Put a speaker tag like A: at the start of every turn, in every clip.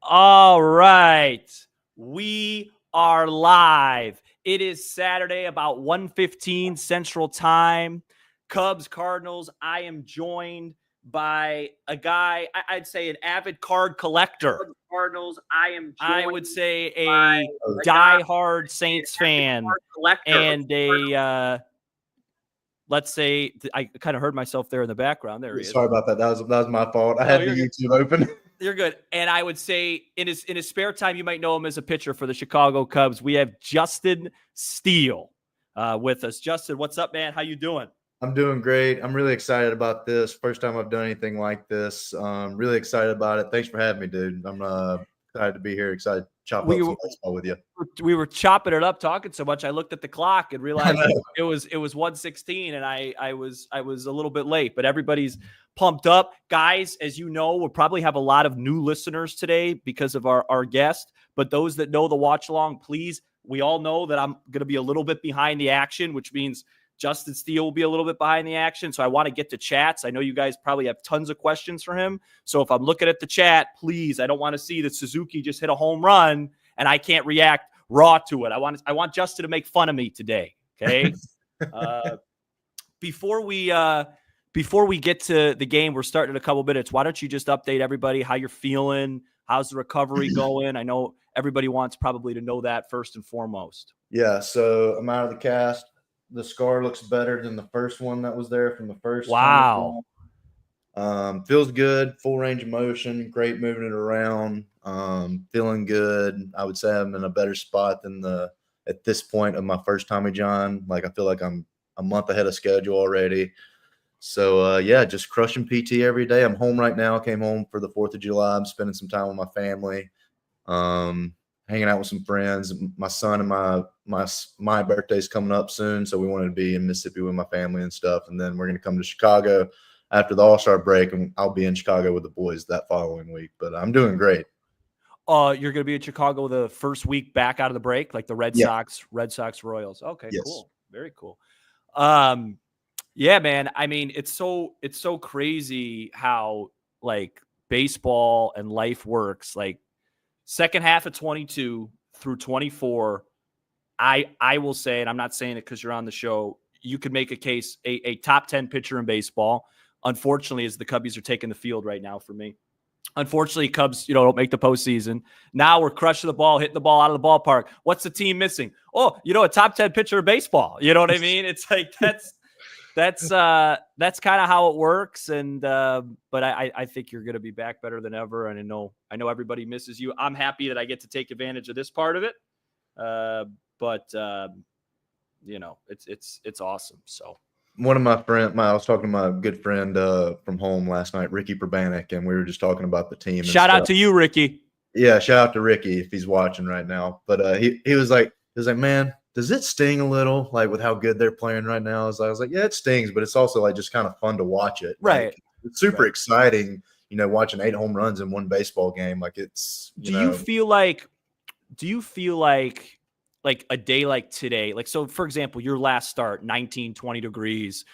A: All right. We are live. It is Saturday, about 1:15 Central Time. Cubs Cardinals. I am joined by a guy, I'd say an avid card collector.
B: Cubs Cardinals.
A: I would say a diehard Saints fan and let's say I kind of heard myself there in the background. There he is.
B: Sorry about that. That was my fault. I had the YouTube open.
A: You're good. And I would say in his spare time, you might know him as a pitcher for the Chicago Cubs. We have Justin Steele with us. Justin, what's up, man? How you doing?
B: I'm doing great. I'm really excited about this. First time I've done anything like this. Really excited about it. Thanks for having me, dude. I'm excited to be here. Excited to chop up some baseball with you.
A: We were chopping it up, talking so much. I looked at the clock and realized it was 1:16, and I was a little bit late. But everybody's pumped up, guys. As you know, we'll probably have a lot of new listeners today because of our guest. But those that know the watch along, please. We all know that I'm going to be a little bit behind the action, which means Justin Steele will be a little bit behind the action. So I want to get to chats. I know you guys probably have tons of questions for him. So if I'm looking at the chat, please, I don't want to see that Suzuki just hit a home run and I can't react raw to it. I want Justin to make fun of me today. Okay. Before we get to the game, we're starting in a couple minutes. Why don't you just update everybody how you're feeling? How's the recovery going? I know everybody wants probably to know that first and foremost.
B: Yeah. So I'm out of the cast. The scar looks better than the first one that was there from the first.
A: Wow.
B: Feels good. Full range of motion. Great moving it around. Feeling good. I would say I'm in a better spot than at this point of my first Tommy John. Like I feel like I'm a month ahead of schedule already. So yeah, just crushing PT every day. I'm home right now. Came home for the 4th of July. I'm spending some time with my family. Hanging out with some friends. My son and my birthday's coming up soon, so we wanted to be in Mississippi with my family and stuff. And then we're going to come to Chicago after the All-Star break, and I'll be in Chicago with the boys that following week. But I'm doing great.
A: You're going to be in Chicago the first week back out of the break, like the Red Sox, Royals. Okay, yes. Cool, very cool. Yeah, man. I mean, it's so crazy how like baseball and life works. Like, second half of 22 through 24, I will say, and I'm not saying it because you're on the show, you could make a case, a top 10 pitcher in baseball. Unfortunately, as the Cubbies are taking the field right now for me. Unfortunately, Cubs, don't make the postseason. Now we're crushing the ball, hitting the ball out of the ballpark. What's the team missing? Oh, a top 10 pitcher in baseball. You know what I mean? It's like that's kind of how it works. And but I think you're going to be back better than ever. And I know everybody misses you. I'm happy that I get to take advantage of this part of it. But it's awesome. So
B: one of my friends, I was talking to my good friend from home last night, Ricky Probanik, and we were just talking about the team.
A: Shout out to you, Ricky.
B: Yeah, shout out to Ricky if he's watching right now. But he was like, man, does it sting a little, like with how good they're playing right now? I was like, yeah, it stings, but it's also like just kind of fun to watch it.
A: Right.
B: Like, it's super exciting, watching 8 home runs in one baseball game. Like it's,
A: do you feel like a day like today, like, so for example, your last start, 19, 20 degrees,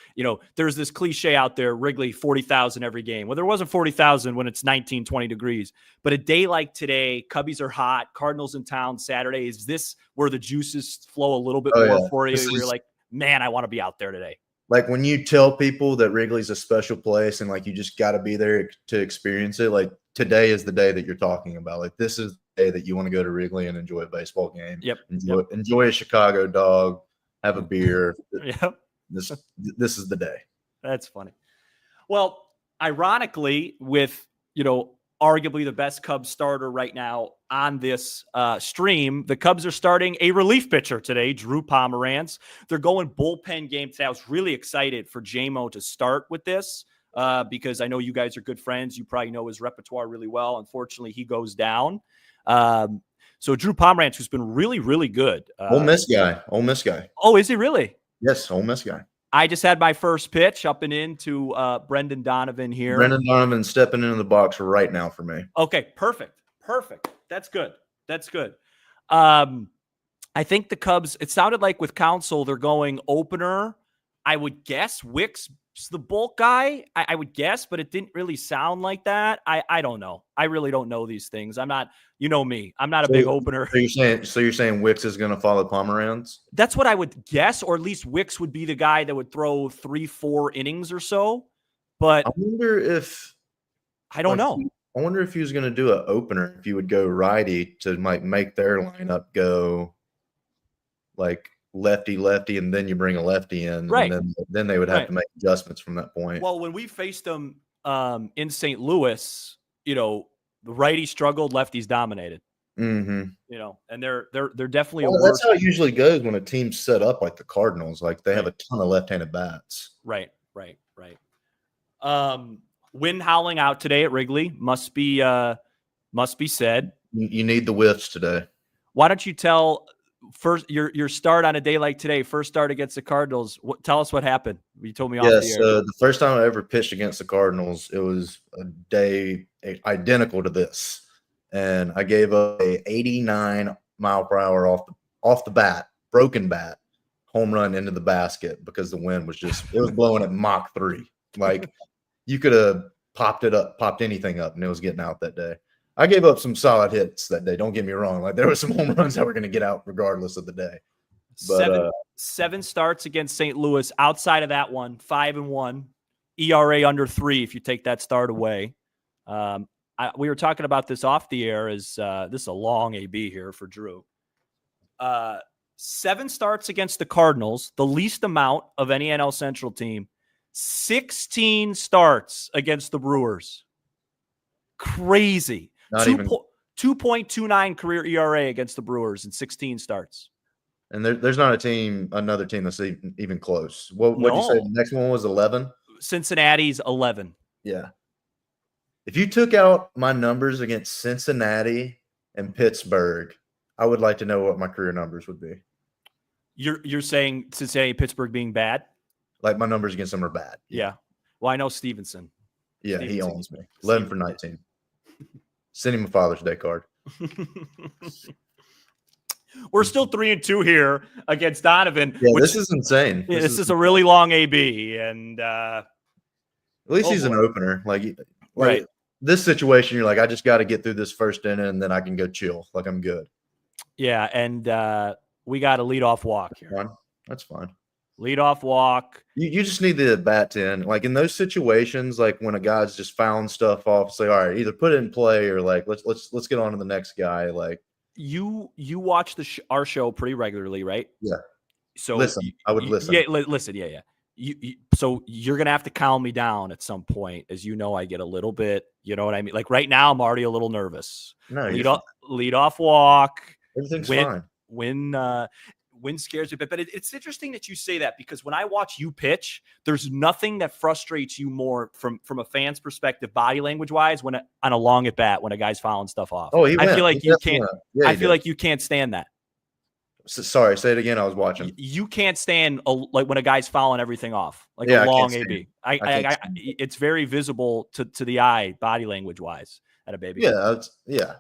A: there's this cliche out there, Wrigley, 40,000 every game. Well, there wasn't 40,000 when it's 19, 20 degrees, but a day like today, Cubbies are hot, Cardinals in town Saturday. Is this where the juices flow a little bit more for you? Where you're like, man, I want to be out there today.
B: Like when you tell people that Wrigley's a special place and like, you just got to be there to experience it. Like today is the day that you're talking about. Like this is the day that you want to go to Wrigley and enjoy a baseball game.
A: Yep.
B: Enjoy a Chicago dog, have a beer.
A: Yep.
B: This is the day.
A: That's funny. Well, ironically, with, arguably the best Cubs starter right now on this stream, the Cubs are starting a relief pitcher today, Drew Pomeranz. They're going bullpen game today. I was really excited for JMO to start with this because I know you guys are good friends. You probably know his repertoire really well. Unfortunately, he goes down. So Drew Pomeranz, who's been really, really good.
B: Ole Miss guy.
A: Oh, is he really?
B: Yes, Ole Miss guy.
A: I just had my first pitch up and into Brendan Donovan here.
B: Brendan Donovan stepping into the box right now for me.
A: Okay, perfect. That's good. I think the Cubs, it sounded like with Counsell, they're going opener. I would guess Wicks the bulk guy, I would guess, but it didn't really sound like that. I don't know. I really don't know these things. I'm not, you know me. I'm not a big opener.
B: So you're saying Wicks is going to follow Pomeranz?
A: That's what I would guess, or at least Wicks would be the guy that would throw 3-4 innings or so. But
B: I wonder if
A: I don't know.
B: I wonder if he was going to do an opener, if you would go righty to make their lineup go like lefty, and then you bring a lefty in,
A: right?
B: And then they would have to make adjustments from that point.
A: Well, when we faced them in St. Louis, the righty struggled, lefties dominated.
B: Mm-hmm.
A: And they're definitely
B: that's how it usually goes when a team's set up like the Cardinals. Like they have a ton of left-handed bats.
A: Right. Wind howling out today at Wrigley must be said.
B: You need the whiffs today.
A: Why don't you tell first your start on a day like today? First start against the Cardinals. Tell us what happened. You told me off the air.
B: So the first time I ever pitched against the Cardinals, it was a day identical to this, and I gave up a 89 mile per hour off the bat, broken bat, home run into the basket because the wind was it was blowing at Mach 3. Like you could have popped anything up, and it was getting out that day. I gave up some solid hits that day. Don't get me wrong. Like there were some home runs that were going to get out regardless of the day. But,
A: seven starts against St. Louis. Outside of that one, 5-1, ERA under 3. If you take that start away, we were talking about this off the air. This is a long AB here for Drew. 7 starts against the Cardinals, the least amount of any NL Central team. 16 starts against the Brewers. Crazy. 2.29 career ERA against the Brewers in 16 starts.
B: And there's not another team that's even close. What'd you say? The next one was 11?
A: Cincinnati's 11.
B: Yeah. If you took out my numbers against Cincinnati and Pittsburgh, I would like to know what my career numbers would be.
A: You're saying Cincinnati, Pittsburgh being bad?
B: Like my numbers against them are bad.
A: Yeah. Well, I know Stevenson.
B: Yeah, he owns me. 11 for 19. Send him a Father's Day card.
A: We're still 3-2 here against Donovan.
B: Yeah, this is insane.
A: This is a really long AB, and
B: at least he's an opener. Like
A: right.
B: This situation, you're like, I just got to get through this first inning, and then I can go chill. Like I'm good.
A: Yeah, and we got a leadoff walk here.
B: That's fine.
A: Leadoff walk.
B: You just need the bat to end. Like in those situations, like when a guy's just fouling stuff off, say, all right, either put it in play or like let's get on to the next guy. Like
A: you watch our show pretty regularly, right?
B: Yeah.
A: So
B: listen, I would listen.
A: Yeah, listen. Yeah. So you're gonna have to calm me down at some point, as you know, I get a little bit. You know what I mean? Like right now, I'm already a little nervous.
B: No,
A: leadoff walk.
B: Everything's fine.
A: Wind scares me a bit, but it's interesting that you say that, because when I watch you pitch, there's nothing that frustrates you more from a fan's perspective, body language wise, on a long at bat when a guy's fouling stuff off.
B: Oh,
A: I feel like you can't. Yeah, I feel like you can't stand that.
B: Sorry, say it again. I was watching.
A: You can't stand like when a guy's fouling everything off, like a long AB. It's very visible to the eye, body language wise, at a baby.
B: Yeah.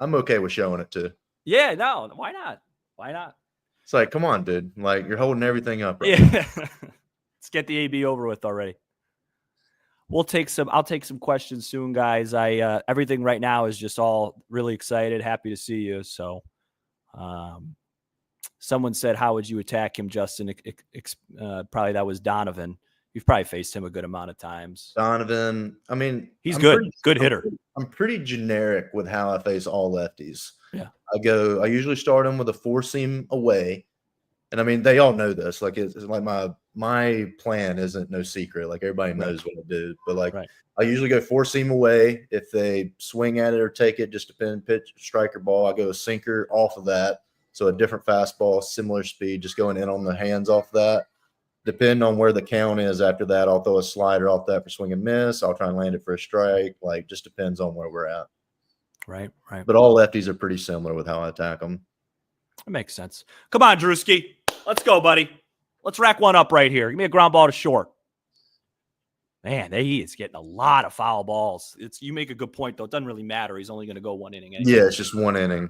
B: I'm okay with showing it too.
A: Yeah, no, why not? Why not?
B: It's like, come on, dude. Like, you're holding everything up.
A: Right? Yeah. Let's get the AB over with already. I'll take some questions soon, guys. Everything right now is just all really excited. Happy to see you. So, someone said, how would you attack him, Justin? Probably that was Donovan. You've probably faced him a good amount of times.
B: Donovan, I mean,
A: he's good hitter.
B: I'm pretty generic with how I face all lefties.
A: Yeah.
B: I usually start them with a 4-seam away. And I mean, they all know this. Like it's like my plan isn't no secret. Like everybody knows what I do. But like I usually go 4-seam away. If they swing at it or take it, just depending pitch, strike or ball, I go a sinker off of that. So a different fastball, similar speed, just going in on the hands off that. Depending on where the count is after that, I'll throw a slider off that for swing and miss. I'll try and land it for a strike. Like just depends on where we're at.
A: Right.
B: But all lefties are pretty similar with how I attack them.
A: That makes sense. Come on, Drewski. Let's go, buddy. Let's rack one up right here. Give me a ground ball to short. Man, he is getting a lot of foul balls. You make a good point, though. It doesn't really matter. He's only going to go one inning anyway.
B: Yeah, it's just one inning.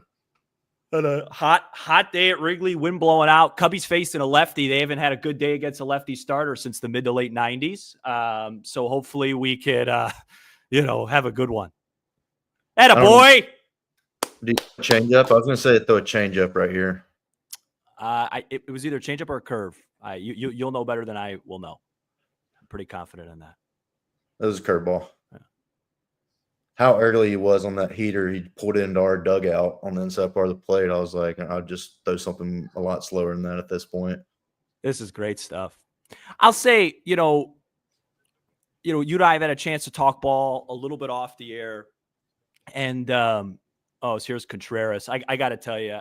A: On a hot day at Wrigley, wind blowing out. Cubbies facing a lefty. They haven't had a good day against a lefty starter since the mid to late 90s. So hopefully we could, have a good one. Atta boy.
B: Do you change up? I was going to say throw a change up right here.
A: It was either change up or a curve. You'll know better than I will know. I'm pretty confident in that.
B: That was a curveball. Yeah. How early he was on that heater, he pulled it into our dugout on the inside part of the plate. I was like, I'll just throw something a lot slower than that at this point.
A: This is great stuff. I'll say, you and I have had a chance to talk ball a little bit off the air. And, so here's Contreras. I got to tell you,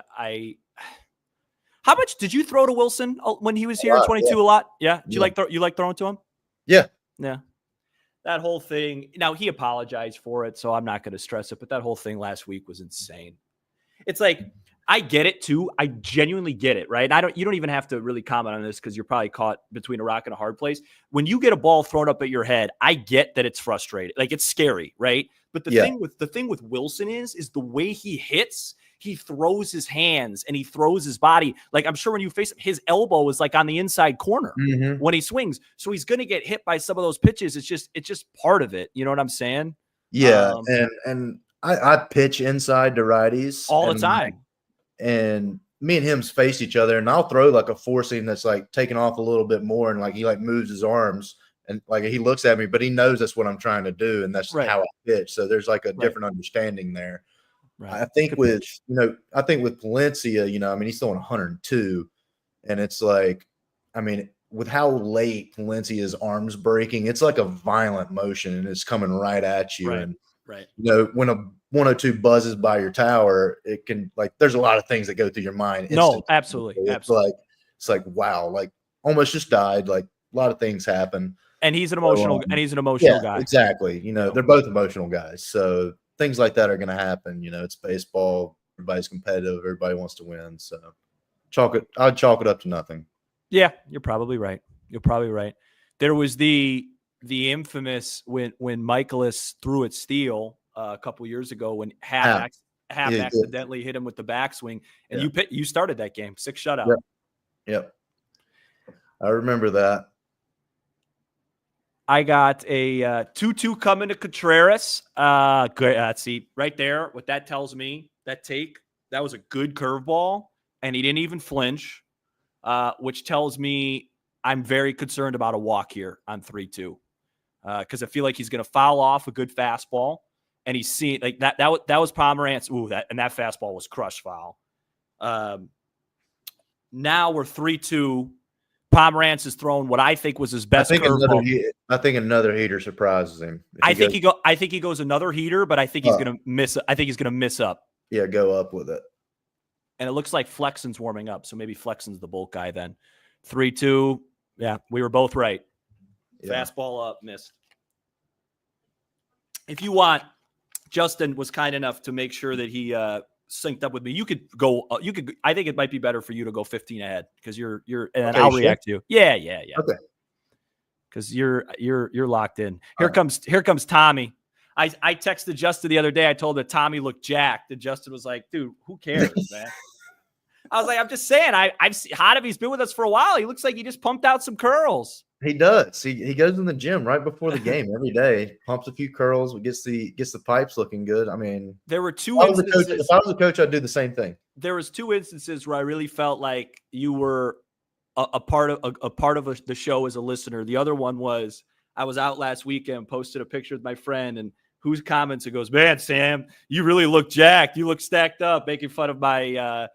A: how much did you throw to Wilson when he was here in 22? Yeah. A lot? Yeah. Did you like throwing to him?
B: Yeah.
A: Yeah. That whole thing. Now he apologized for it, so I'm not going to stress it, but that whole thing last week was insane. It's like, I get it too. I genuinely get it. Right. And you don't even have to really comment on this because you're probably caught between a rock and a hard place. When you get a ball thrown up at your head, I get that it's frustrating. Like it's scary. Right. But the thing with Wilson is the way he hits. He throws his hands and he throws his body. Like I'm sure when you face him, his elbow is like on the inside corner when he swings. So he's going to get hit by some of those pitches. It's just part of it. You know what I'm saying?
B: Yeah. And I pitch inside to righties
A: all the time.
B: And me and him's face each other, and I'll throw like a four seam that's like taking off a little bit more, and like he like moves his arms and like he looks at me, but he knows that's what I'm trying to do, and that's how I pitch. So there's like a different understanding there. Right. I think with Palencia, he's throwing 102, and it's like, with how late Palencia's arms breaking, it's like a violent motion, and it's coming right at you.
A: Right.
B: And when a 102 buzzes by your tower, it can there's a lot of things that go through your mind.
A: No, absolutely.
B: It's like wow, like almost just died. Like a lot of things happen.
A: And he's an emotional guy.
B: Exactly. They're both emotional guys. So things like that are going to happen. It's baseball. Everybody's competitive. Everybody wants to win. So I'd chalk it up to nothing.
A: Yeah, you're probably right. There was the infamous when Michaelis threw at Steele a couple years ago when half accidentally hit him with the backswing, and you started that game 6 shutout.
B: Yep. I remember that.
A: I got a 2-2 coming to Contreras. Good. See right there. What that tells me, that was a good curveball, and he didn't even flinch, which tells me I'm very concerned about a walk here on 3-2. Because I feel like he's going to foul off a good fastball, and he's seeing like that was Pomerantz. Ooh, that fastball was crushed foul. Now we're 3-2. Pomerantz has thrown what I think was his best curveball.
B: I think another heater surprises him.
A: I think he goes another heater, but I think he's going to miss. I think he's going to miss up.
B: Yeah, go up with it.
A: And it looks like Flexen's warming up, so maybe Flexen's the bulk guy then. 3-2. Yeah, we were both right. Yeah. Fastball up, missed. If you want, Justin was kind enough to make sure that he synced up with me. You could go. I think it might be better for you to go 15 ahead because you're, and okay, I'll react to you. Yeah.
B: Okay.
A: Because you're locked in. Here comes Tommy. I texted Justin the other day. I told that Tommy looked jacked, and Justin was like, "Dude, who cares, man?" I was like, "I'm just saying. I've seen Hottov's been with us for a while. He looks like he just pumped out some curls."
B: He does. He goes in the gym right before the game every day, pumps a few curls, gets the pipes looking good. I mean,
A: there were two instances.
B: If I was a coach, I'd do the same thing.
A: There was 2 instances where I really felt like you were a part of the show as a listener. The other one was I was out last weekend, posted a picture with my friend, and whose comments it goes, "Man, Sam, you really look jacked. You look stacked up," making fun of my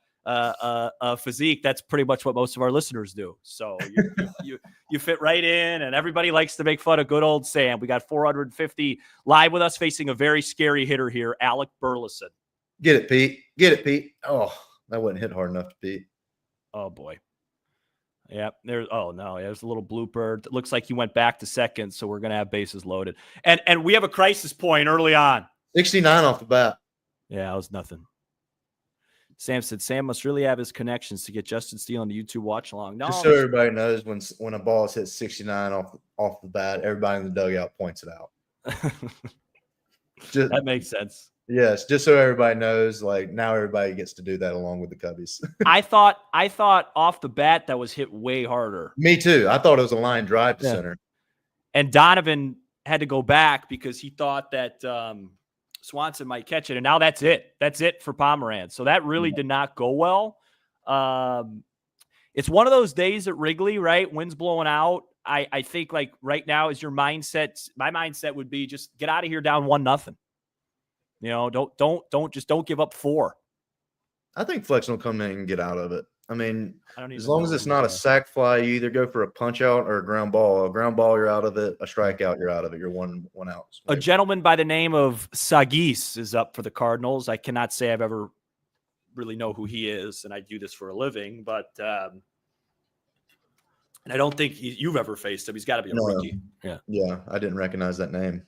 A: physique. That's pretty much what most of our listeners do. So you fit right in, and everybody likes to make fun of good old Sam. We got 450 live with us, facing a very scary hitter here, Alec Burleson.
B: Get it, Pete. Oh, that wouldn't hit hard enough to Pete.
A: Oh boy. Yeah, there's a little blooper. It looks like he went back to second, so we're gonna have bases loaded. And we have a crisis point early on.
B: 69 off the bat.
A: Yeah, that was nothing. Sam said Sam must really have his connections to get Justin Steele on the YouTube watch along. No,
B: just so everybody knows, when a ball is hit 69 off the bat, everybody in the dugout points it out.
A: That makes sense.
B: Yes, just so everybody knows, like now everybody gets to do that along with the Cubbies.
A: I thought off the bat that was hit way harder.
B: Me too. I thought it was a line drive to center.
A: And Donovan had to go back because he thought that Swanson might catch it. And now that's it. That's it for Pomeranz. So that really did not go well. It's one of those days at Wrigley, right? Wind's blowing out. I think like right now is your mindset. My mindset would be just get out of here down 1-0. You know, don't give up 4.
B: I think Flexen will come in and get out of it. I mean, as long as it's
A: know
B: not a sac fly, you either go for a punch out or a ground ball. A ground ball, you're out of it. A strikeout, you're out of it. You're one out.
A: A gentleman by the name of Sagis is up for the Cardinals. I cannot say I've ever really know who he is, and I do this for a living, but and I don't think you've ever faced him. He's got to be a rookie.
B: Yeah, I didn't recognize that name.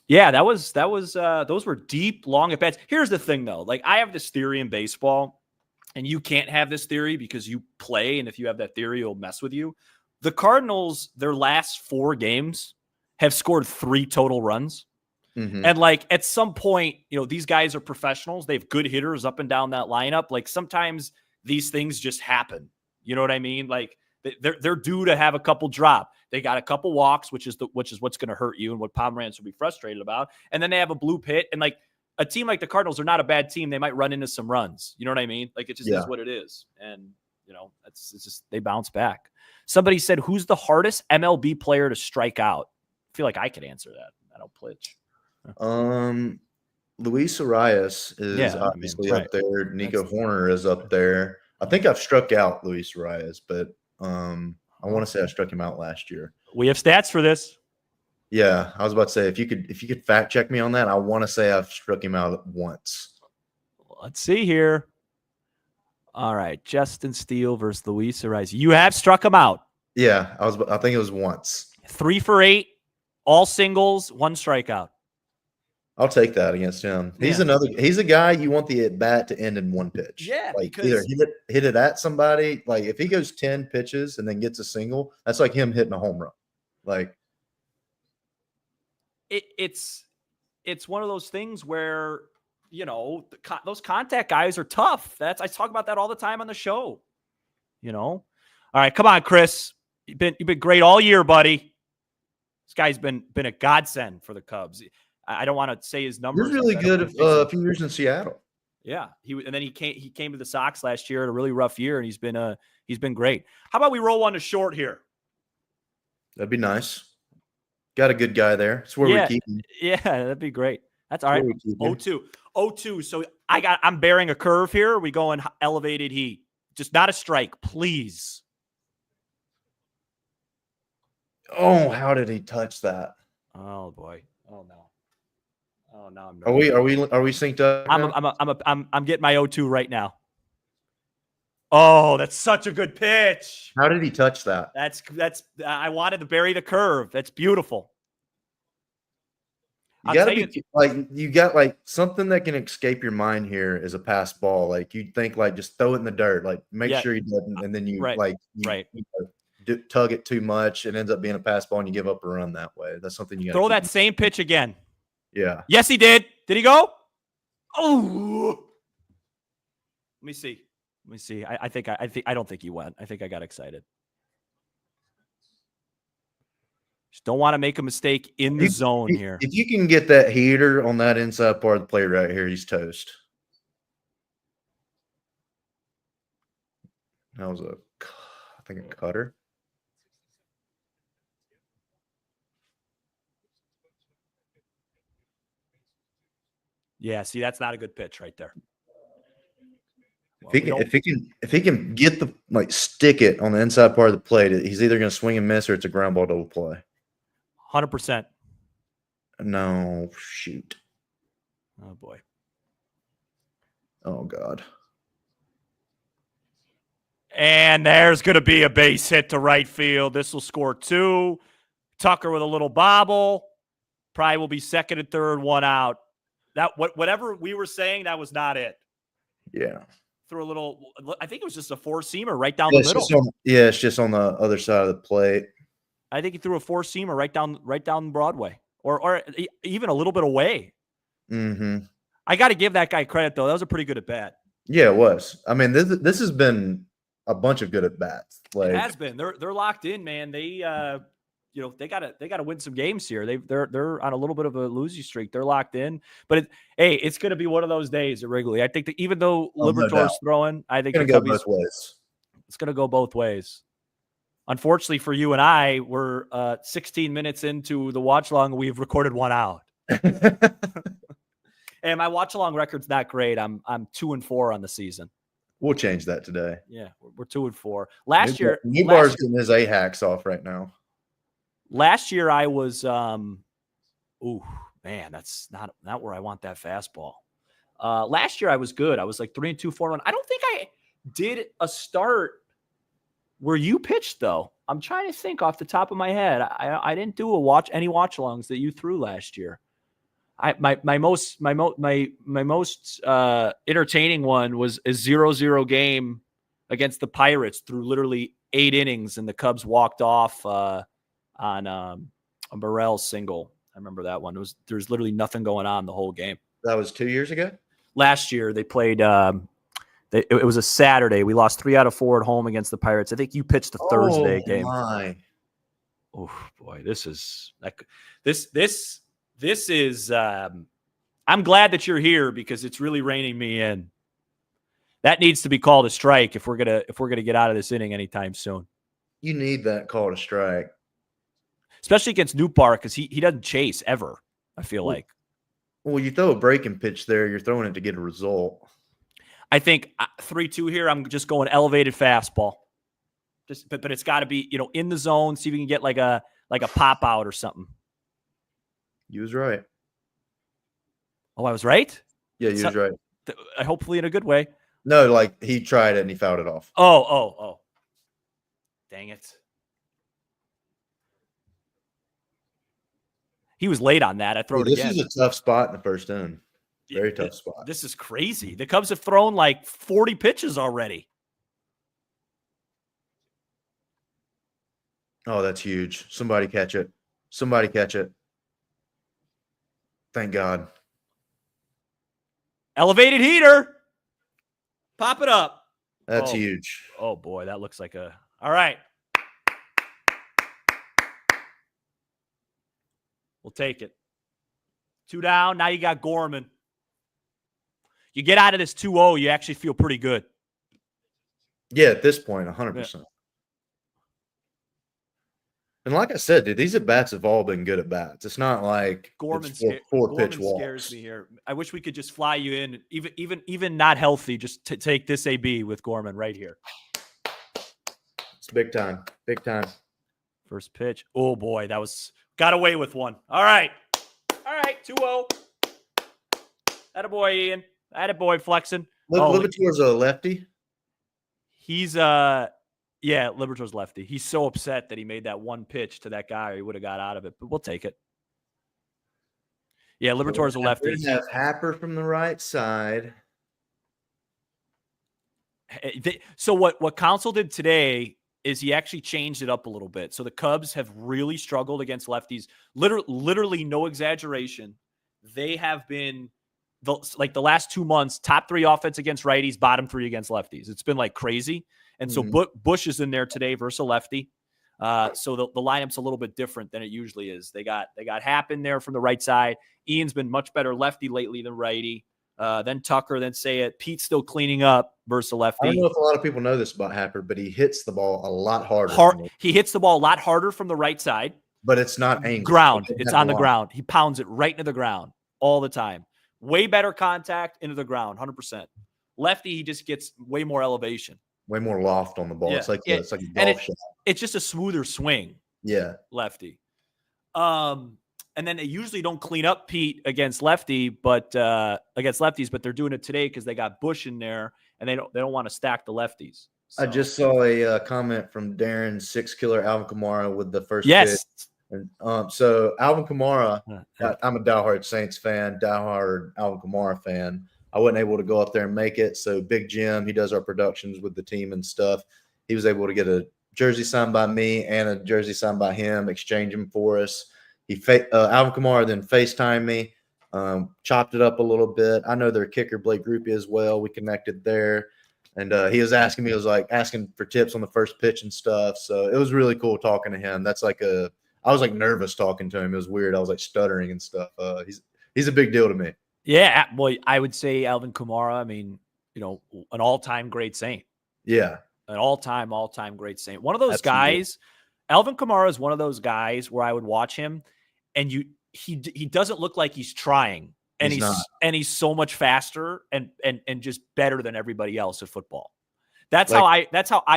A: Yeah, that was those were deep, long at bats. Here's the thing, though. Like, I have this theory in baseball, and you can't have this theory because you play, and if you have that theory, it'll mess with you. The Cardinals, their last 4 games, have scored 3 total runs. Mm-hmm. And, like, at some point, you know, these guys are professionals. They have good hitters up and down that lineup. Like, sometimes these things just happen. You know what I mean? Like, they're due to have a couple drop. They got a couple walks, which is what's going to hurt you and what Pomeranz will be frustrated about. And then they have a blue pit. And like a team like the Cardinals are not a bad team. They might run into some runs. You know what I mean? Like it just is what it is. And you know, it's just they bounce back. Somebody said, "Who's the hardest MLB player to strike out?" I feel like I could answer that. I don't pitch.
B: Luis Arias is obviously up there. Nico Horner is up there. I think I've struck out Luis Arias, but I want to say I struck him out last year.
A: We have stats for this.
B: Yeah, I was about to say if you could fact check me on that, I want to say I've struck him out once.
A: Let's see here. All right, Justin Steele versus Luis Arias. You have struck him out.
B: Yeah, I think it was once.
A: 3 for 8, all singles, 1 strikeout.
B: I'll take that against him. He's a guy you want the at bat to end in 1 pitch.
A: Yeah,
B: like either hit it at somebody. Like if he goes 10 pitches and then gets a single, that's like him hitting a home run. Like
A: it's one of those things where you know those contact guys are tough. I talk about that all the time on the show. You know, all right, come on, Chris. You've been great all year, buddy. This guy's been a godsend for the Cubs. I don't want to say his numbers.
B: He was really good a few years in Seattle.
A: Yeah, and then he came to the Sox last year at a really rough year, and he's been great. How about we roll one to short here?
B: That'd be nice. Got a good guy there. That's where we keep him.
A: Yeah, that'd be great. That's all right. 0-2. So I'm bearing a curve here. We going elevated heat. Just not a strike, please.
B: Oh, how did he touch that?
A: Oh boy. Oh no. Oh no.
B: Are we synced up?
A: I'm getting my 0-2 right now. Oh, that's such a good pitch.
B: How did he touch that?
A: That's I wanted to bury the curve. That's beautiful.
B: You gotta be like you got like something that can escape your mind here is a pass ball. Like you think like just throw it in the dirt, like make sure he doesn't, and then you tug it too much. It ends up being a pass ball, and you give up a run that way. That's something you got to
A: throw that same pitch again.
B: Yeah.
A: Yes, he did. Did he go? Oh. Let me see. I don't think he went. I think I got excited. Just don't want to make a mistake in the zone here.
B: If you can get that heater on that inside part of the plate right here, he's toast. That was a cutter.
A: Yeah, see, that's not a good pitch right there.
B: Well, if he can get stick it on the inside part of the plate, he's either going to swing and miss or it's a ground ball double play.
A: 100%.
B: No, shoot.
A: Oh boy.
B: Oh God.
A: And there's going to be a base hit to right field. This will score 2. Tucker with a little bobble. Probably will be second and third, 1 out. That whatever we were saying, that was not it.
B: Yeah.
A: Threw a little. I think it was just a 4-seamer right down the middle.
B: It's just on the other side of the plate.
A: I think he threw a 4-seamer right down Broadway. or even a little bit away.
B: Mm-hmm.
A: I got to give that guy credit, though. That was a pretty good at bat.
B: Yeah, it was. I mean, this has been a bunch of good at bats. Like,
A: it has been. They're locked in, man. They they gotta win some games here. They're on a little bit of a losing streak. They're locked in, but it's gonna be one of those days at Wrigley. I think that even though Liberatore's throwing, I think
B: it's gonna go both ways.
A: It's gonna go both ways. Unfortunately for you and I, we're 16 minutes into the watch long. We've recorded one out. And my watch along record's not great. I'm 2-4 on the season.
B: We'll change that today.
A: Yeah, we're 2-4. Last year,
B: Newbar's getting his A-hacks off right now.
A: Last year I was ooh, man, that's not where I want that fastball. Last year I was good. I was like 3-2, 4-1. I don't think I did a start where you pitched though. I'm trying to think off the top of my head. I didn't do any watch alongs that you threw last year. My most entertaining one was a 0-0 game against the Pirates through literally 8 innings, and the Cubs walked off on a Burrell single. I remember that one. There was literally nothing going on the whole game.
B: That was 2 years ago?
A: Last year they played it was a Saturday. We lost 3 out of 4 at home against the Pirates. I think you pitched the Thursday game.
B: My.
A: Oh boy, this is I'm glad that you're here because it's really reining me in. That needs to be called a strike if we're gonna get out of this inning anytime soon.
B: You need that call to strike.
A: Especially against New Park, because he doesn't chase ever, I feel like.
B: Well, you throw a breaking pitch there, you're throwing it to get a result.
A: I think 3-2 here, I'm just going elevated fastball. But it's got to be, in the zone, see if we can get like a pop out or something.
B: You was right.
A: Oh, I was right?
B: Yeah, you was right.
A: Hopefully in a good way.
B: No, like he tried it and he fouled it off.
A: Oh. Dang it. He was late on that. I throw it again.
B: This is a tough spot in the first inning. Very tough spot.
A: This is crazy. The Cubs have thrown like 40 pitches already.
B: Oh, that's huge. Somebody catch it. Somebody catch it. Thank God.
A: Elevated heater. Pop it up.
B: That's huge.
A: Oh, boy. That looks like a... All right. We'll take it. 2 down. Now you got Gorman. You get out of this 2-0, you actually feel pretty good.
B: Yeah, at this point, 100%. Yeah. And like I said, dude, these at-bats have all been good at-bats. It's not like
A: Gorman
B: four pitch walks.
A: Scares me here. I wish we could just fly you in, even not healthy, just to take this AB with Gorman right here.
B: It's big time. Big time.
A: First pitch. Oh, boy, that was... Got away with one. All right. 2-0. Attaboy, Ian. Attaboy, flexing.
B: Liberatore's a lefty?
A: He's Liberatore's lefty. He's so upset that he made that one pitch to that guy, or he would have got out of it, but we'll take it. Yeah, Liberatore's a lefty.
B: We have Happer from the right side.
A: So what Council did today is he actually changed it up a little bit. So the Cubs have really struggled against lefties. Literally no exaggeration. They have been, the last 2 months, top 3 offense against righties, bottom 3 against lefties. It's been like crazy. And so Bush is in there today versus a lefty. So the lineup's a little bit different than it usually is. They got Happ in there from the right side. Ian's been much better lefty lately than righty. Then Tucker, then Sayet. Pete's still cleaning up versus a lefty.
B: I don't know if a lot of people know this about Happer, but he hits the ball a lot harder.
A: He hits the ball a lot harder from the right side.
B: But it's not angled.
A: Ground. It's on the ground. He pounds it right into the ground all the time. Way better contact into the ground, 100%. Lefty, he just gets way more elevation.
B: Way more loft on the ball.
A: Yeah.
B: It's like a golf shot.
A: It's just a smoother swing.
B: Yeah.
A: Lefty. And then they usually don't clean up Pete against lefties, but they're doing it today because they got Bush in there and they don't want to stack the lefties. So.
B: I just saw a comment from Darren 6 Killer Alvin Kamara with the first pitch. And, so Alvin Kamara, I'm a diehard Saints fan, diehard Alvin Kamara fan. I wasn't able to go up there and make it. So Big Jim, he does our productions with the team and stuff. He was able to get a jersey signed by me and a jersey signed by him, exchange them for us. Alvin Kamara then FaceTimed me, chopped it up a little bit. I know their kicker Blake Grupe as well. We connected there, and he was asking me, asking for tips on the first pitch and stuff. So it was really cool talking to him. I was like nervous talking to him. It was weird. I was like stuttering and stuff. He's a big deal to me.
A: Yeah, boy, I would say Alvin Kamara. I mean, an all-time great Saint.
B: Yeah,
A: an all-time great Saint. One of those guys. Alvin Kamara is one of those guys where I would watch him, and he doesn't look like he's trying, and he's so much faster and just better than everybody else at football. That's how I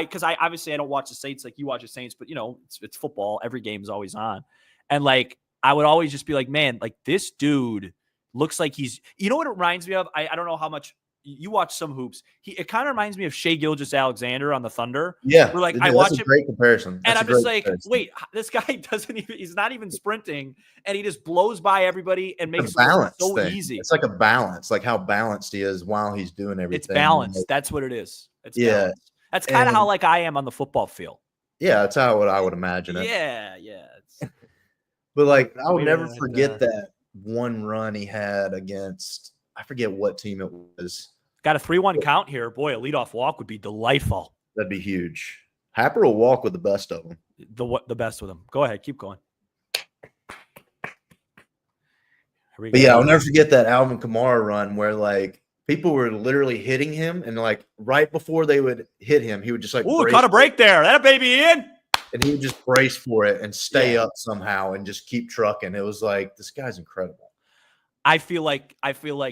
A: because I obviously I don't watch the Saints like you watch the Saints, but it's football. Every game is always on, and like I would always just be like, man, like this dude looks like he's. You know what it reminds me of? I don't know how much. You watch some hoops. It kind of reminds me of Shai Gilgeous-Alexander on the Thunder.
B: Yeah,
A: where like I watch him.
B: Great comparison.
A: And I'm just like, wait, this guy he's not even sprinting, and he just blows by everybody and makes it so easy.
B: It's like a balance, like how balanced he is while he's doing everything.
A: It's balanced. That's what it is. It's balanced. That's kind of how like I am on the football field.
B: Yeah, that's how I would imagine it.
A: Yeah.
B: But like, I will never forget that one run he had against, I forget what team it was.
A: Got a 3-1 count here. Boy, a leadoff walk would be delightful.
B: That'd be huge. Happer will walk with the best of them.
A: The best with them. Go ahead. Keep going.
B: But yeah, I'll never forget that Alvin Kamara run where like people were literally hitting him, and like right before they would hit him, he would just like
A: caught a break there. That a baby in.
B: And he would just brace for it and stay up somehow and just keep trucking. It was like, this guy's incredible.
A: I feel like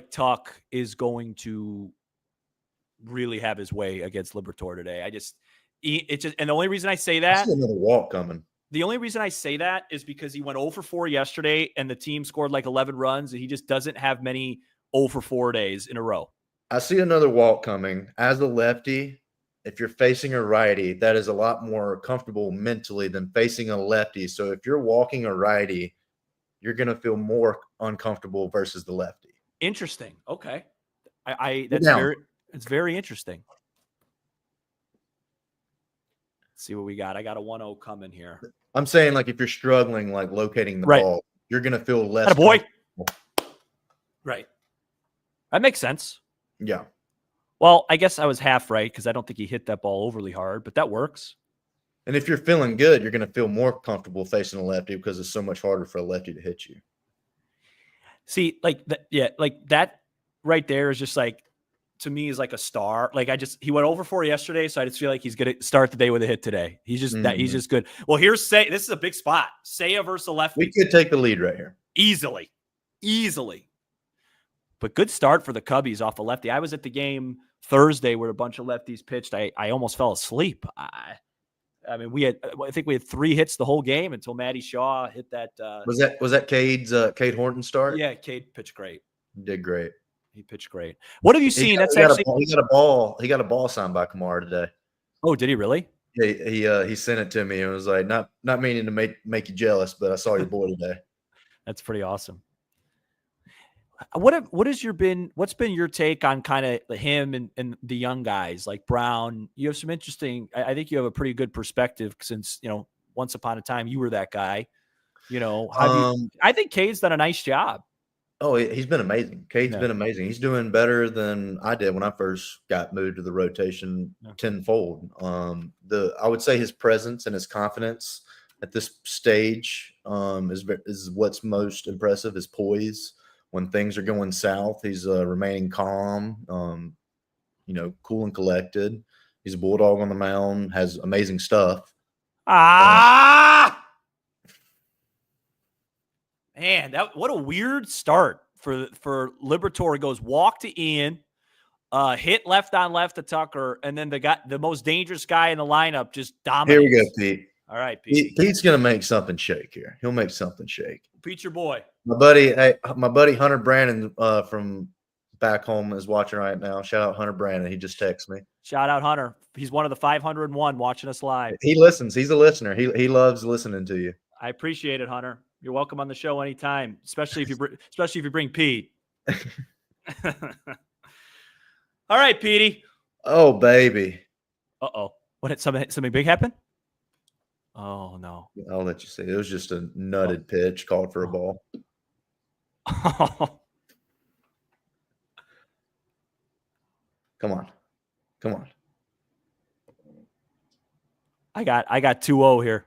A: Tuck is going to really have his way against Liberatore today. And the only reason I say that,
B: I see another walk coming.
A: The only reason I say that is because he went 0 for 4 yesterday, and the team scored like 11 runs, and he just doesn't have many 0 for 4 days in a row.
B: I see another walk coming. As a lefty, if you're facing a righty, that is a lot more comfortable mentally than facing a lefty. So if you're walking a righty, you're going to feel more uncomfortable versus the lefty.
A: Interesting. Okay. It's very interesting. Let's see what we got. I got a 1-0 coming here.
B: I'm saying, like, if you're struggling, like, locating the ball, you're going to feel less.
A: Boy. Right. That makes sense.
B: Yeah.
A: Well, I guess I was half right because I don't think he hit that ball overly hard, but that works.
B: And if you're feeling good, you're going to feel more comfortable facing a lefty because it's so much harder for a lefty to hit you.
A: See, like that right there is just like, to me, is like a star. Like he went over 4 yesterday, so I just feel like he's going to start the day with a hit today. He's just he's just good. Well, here's this is a big spot. Saya versus a lefty.
B: We could take the lead right here.
A: Easily. But good start for the Cubbies off a lefty. I was at the game Thursday where a bunch of lefties pitched. I almost fell asleep. I think we had 3 hits the whole game until Matty Shaw hit that.
B: Was that Cade Horton start?
A: Yeah, Cade pitched great.
B: He did great.
A: He pitched great. What have you seen?
B: He got a ball. He got a ball signed by Kamara today.
A: Oh, did he really?
B: Yeah, he sent it to me and was like, not meaning to make you jealous, but I saw your boy today.
A: That's pretty awesome. What's been your take on kind of him and the young guys like Brown? You have some interesting. I think you have a pretty good perspective since once upon a time you were that guy. I think Cade's done a nice job.
B: Oh, he's been amazing. Cade's been amazing. He's doing better than I did when I first got moved to the rotation tenfold. I would say his presence and his confidence at this stage is what's most impressive. His poise when things are going south. He's remaining calm, cool and collected. He's a bulldog on the mound. Has amazing stuff.
A: Man, what a weird start for Liberatore. Goes walk to Ian, hit left on left to Tucker, and then the most dangerous guy in the lineup just dominates.
B: Here we go, Pete.
A: All right, Pete.
B: Pete's gonna make something shake here. He'll make something shake.
A: Pete's your boy.
B: My buddy Hunter Brandon from back home is watching right now. Shout out Hunter Brandon. He just texted me.
A: Shout out Hunter. He's one of the 501 watching us live.
B: He listens. He's a listener. He loves listening to you.
A: I appreciate it, Hunter. You're welcome on the show anytime, especially if you bring Pete. All right, Petey.
B: Oh, baby.
A: Uh-oh. What, something big happened? Oh, no.
B: I'll let you see. It was just a nutted pitch called for a ball. Come on. Come on.
A: I got 2-0 here.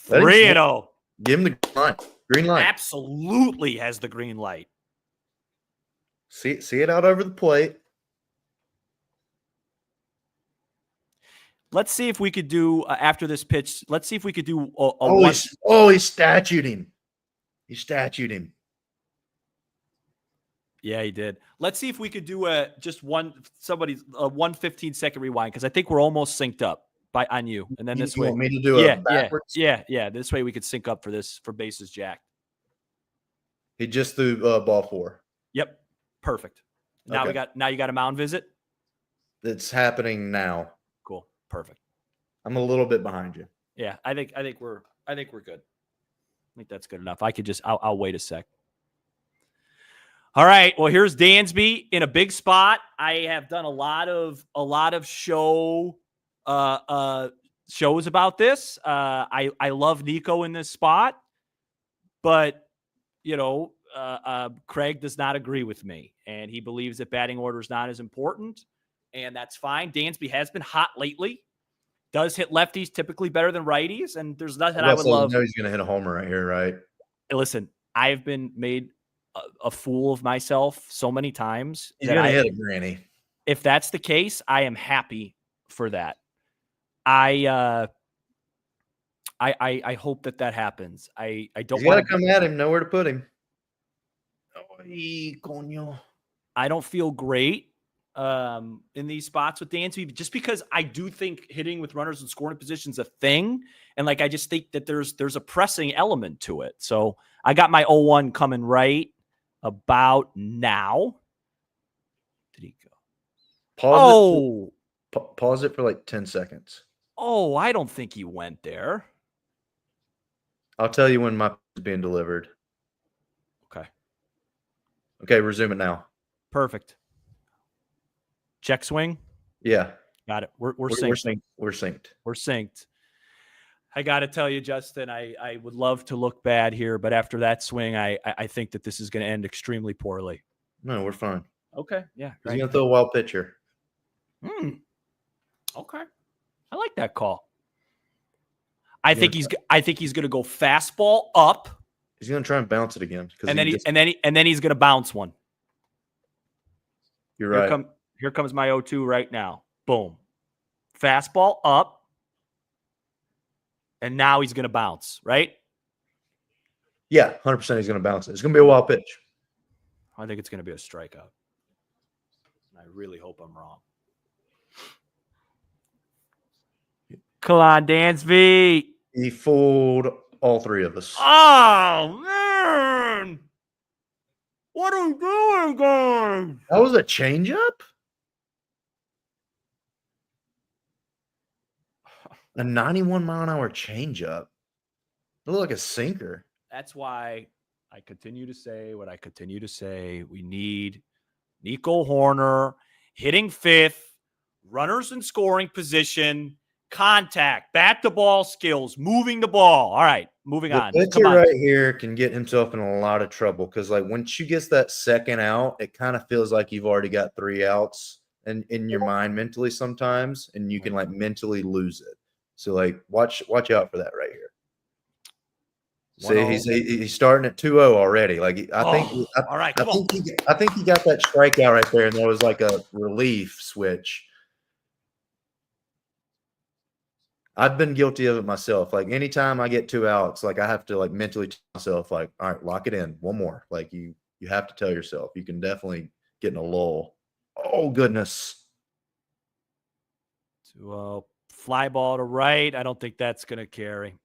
B: Let him
A: 3-0.
B: Give him the green light.
A: Absolutely has the green light.
B: See it out over the plate.
A: Let's see if we could do after this pitch. Let's see if we could do
B: he statued him. He statued him.
A: Yeah, he did. Let's see if we could do a 1:15-second rewind, because I think we're almost synced up on you. And then this way,
B: want me to do it backwards?
A: Yeah. This way we could sync up for bases jacked.
B: He just threw ball 4.
A: Yep, perfect. Now you got a mound visit.
B: It's happening now.
A: Cool, perfect.
B: I'm a little bit behind you.
A: Yeah, I think we're good. I think that's good enough. I'll wait a sec. All right. Well, here's Dansby in a big spot. I have done a lot of shows about this. I love Nico in this spot, but Craig does not agree with me, and he believes that batting order is not as important, and that's fine. Dansby has been hot lately. Does hit lefties typically better than righties, and there's nothing I would love.
B: He's going to hit a homer right here, right?
A: Listen, I've been made a fool of myself so many times.
B: He's going to hit a granny.
A: If that's the case, I am happy for that. I hope that happens. I don't want
B: to come at him. Nowhere to put him. Ay, coño.
A: I don't feel great in these spots with Dansby, just because I do think hitting with runners in scoring positions is a thing, and I just think that there's a pressing element to it. So I got my 0-1 coming right about now. Did he go?
B: Pause it for like 10 seconds.
A: Oh, I don't think he went there.
B: I'll tell you when my is being delivered. Okay, resume it now.
A: Perfect. Check swing.
B: Yeah.
A: Got it. We're synced.
B: We're
A: synced. I got to tell you, Justin, I would love to look bad here, but after that swing, I think that this is going to end extremely poorly.
B: No, we're fine.
A: Okay. Yeah.
B: He's going to throw a wild pitcher.
A: Okay. I like that call. I think he's going to go fastball up.
B: He's going to try and bounce it again.
A: And then he's going to bounce one.
B: You're right.
A: Here comes my 0-2 right now. Boom. Fastball up. And now he's going to bounce, right?
B: Yeah, 100% he's going to bounce it. It's going to be a wild pitch.
A: I think it's going to be a strikeout. I really hope I'm wrong. Come on, Dansby.
B: He fooled all 3 of us.
A: Oh, man. What are you doing, guys?
B: That was a changeup? A 91-mile-an-hour changeup. It looked like a sinker.
A: That's why I continue to say what I continue to say. We need Nico Horner hitting 5th, runners in scoring position, contact, bat the ball skills, moving the ball. All right, moving on.
B: The pitcher right here can get himself in a lot of trouble because, once you get that second out, it kind of feels like you've already got 3 outs in your mind mentally sometimes, and you can mentally lose it. So watch out for that right here. See, he's starting at 2-0 already. I think he got that strikeout right there, and there was a relief switch. I've been guilty of it myself. Anytime I get 2 outs, I have to mentally tell myself, all right, lock it in. One more. You have to tell yourself. You can definitely get in a lull. Oh goodness.
A: 2-0. Fly ball to right. I don't think that's going to carry.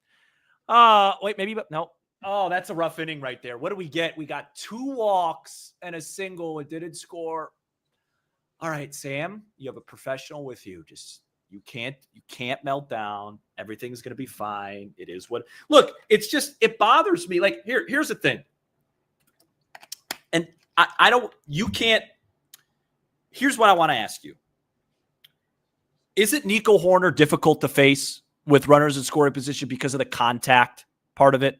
A: Wait, maybe, but no. Oh, that's a rough inning right there. What do we get? We got 2 walks and a single. It didn't score. All right, Sam, you have a professional with you. You can't melt down. Everything's going to be fine. It is what. Look, it bothers me. Here's the thing. And I don't. You can't. Here's what I want to ask you. Is it Nico Hoerner difficult to face with runners in scoring position because of the contact part of it?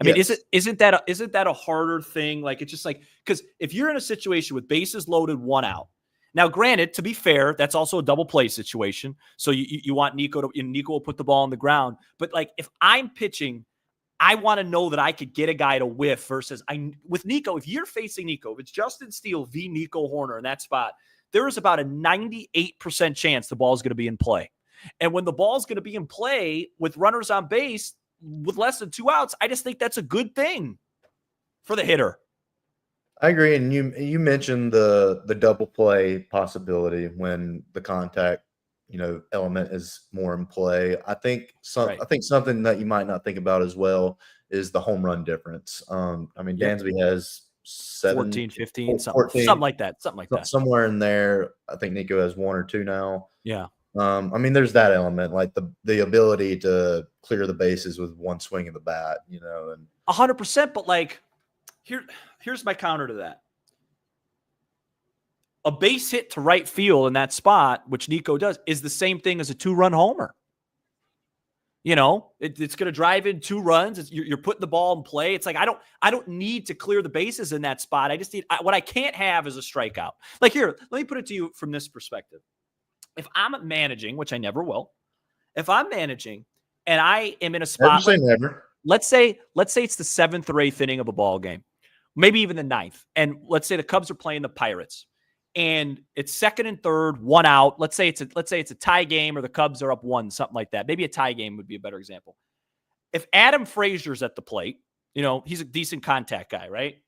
A: I mean, isn't that a harder thing? Like, it's just like, because if you're in a situation with bases loaded, 1 out. Now, granted, to be fair, that's also a double play situation. So you want Nico Nico will put the ball on the ground. But like, if I'm pitching, I want to know that I could get a guy to whiff versus with Nico. If you're facing Nico, if it's Justin Steele v. Nico Hoerner in that spot, there is about a 98% chance the ball is going to be in play. And when the ball is going to be in play with runners on base with less than 2 outs, I just think that's a good thing for the hitter.
B: I agree. And you mentioned the double play possibility when the contact, element is more in play. I think something that you might not think about as well is the home run difference. Dansby has
A: 14, 15, something like that.
B: Somewhere in there. I think Nico has 1 or 2 now.
A: Yeah.
B: There's that element, like the ability to clear the bases with 1 swing of the bat, and
A: 100%. But like, here's my counter to that. A base hit to right field in that spot, which Nico does, is the same thing as a 2-run homer. It's going to drive in 2 runs. You're putting the ball in play. It's like, I don't need to clear the bases in that spot. I just need what I can't have is a strikeout. Like, here, let me put it to you from this perspective. If I'm managing, which I never will, if I'm managing and I am in a spot, let's say it's the 7th or 8th inning of a ball game, maybe even the 9th. And let's say the Cubs are playing the Pirates and it's 2nd and 3rd, 1 out. Let's say it's a tie game or the Cubs are up 1, something like that. Maybe a tie game would be a better example. If Adam Frazier's at the plate, he's a decent contact guy, right?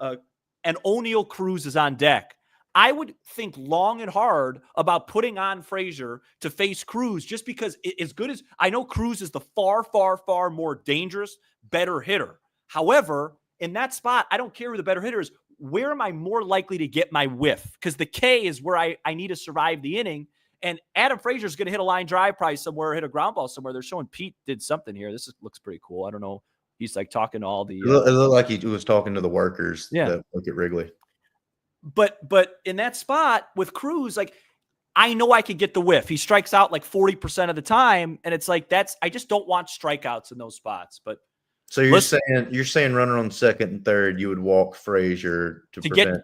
A: And O'Neal Cruz is on deck. I would think long and hard about putting on Frazier to face Cruz, just because as good as I know Cruz is the far, far, far more dangerous, better hitter. However, in that spot, I don't care who the better hitter is. Where am I more likely to get my whiff? Because the K is where I need to survive the inning. And Adam Frazier is going to hit a line drive probably somewhere, hit a ground ball somewhere. They're showing Pete did something here. Looks pretty cool. I don't know. He's like talking to all the.
B: It looked like he was talking to the workers.
A: Yeah.
B: That look at Wrigley.
A: But in that spot with Cruz, like, I know I could get the whiff. He strikes out like 40% of the time, and it's like I just don't want strikeouts in those spots. But
B: so you're saying runner on 2nd and 3rd, you would walk Frazier to prevent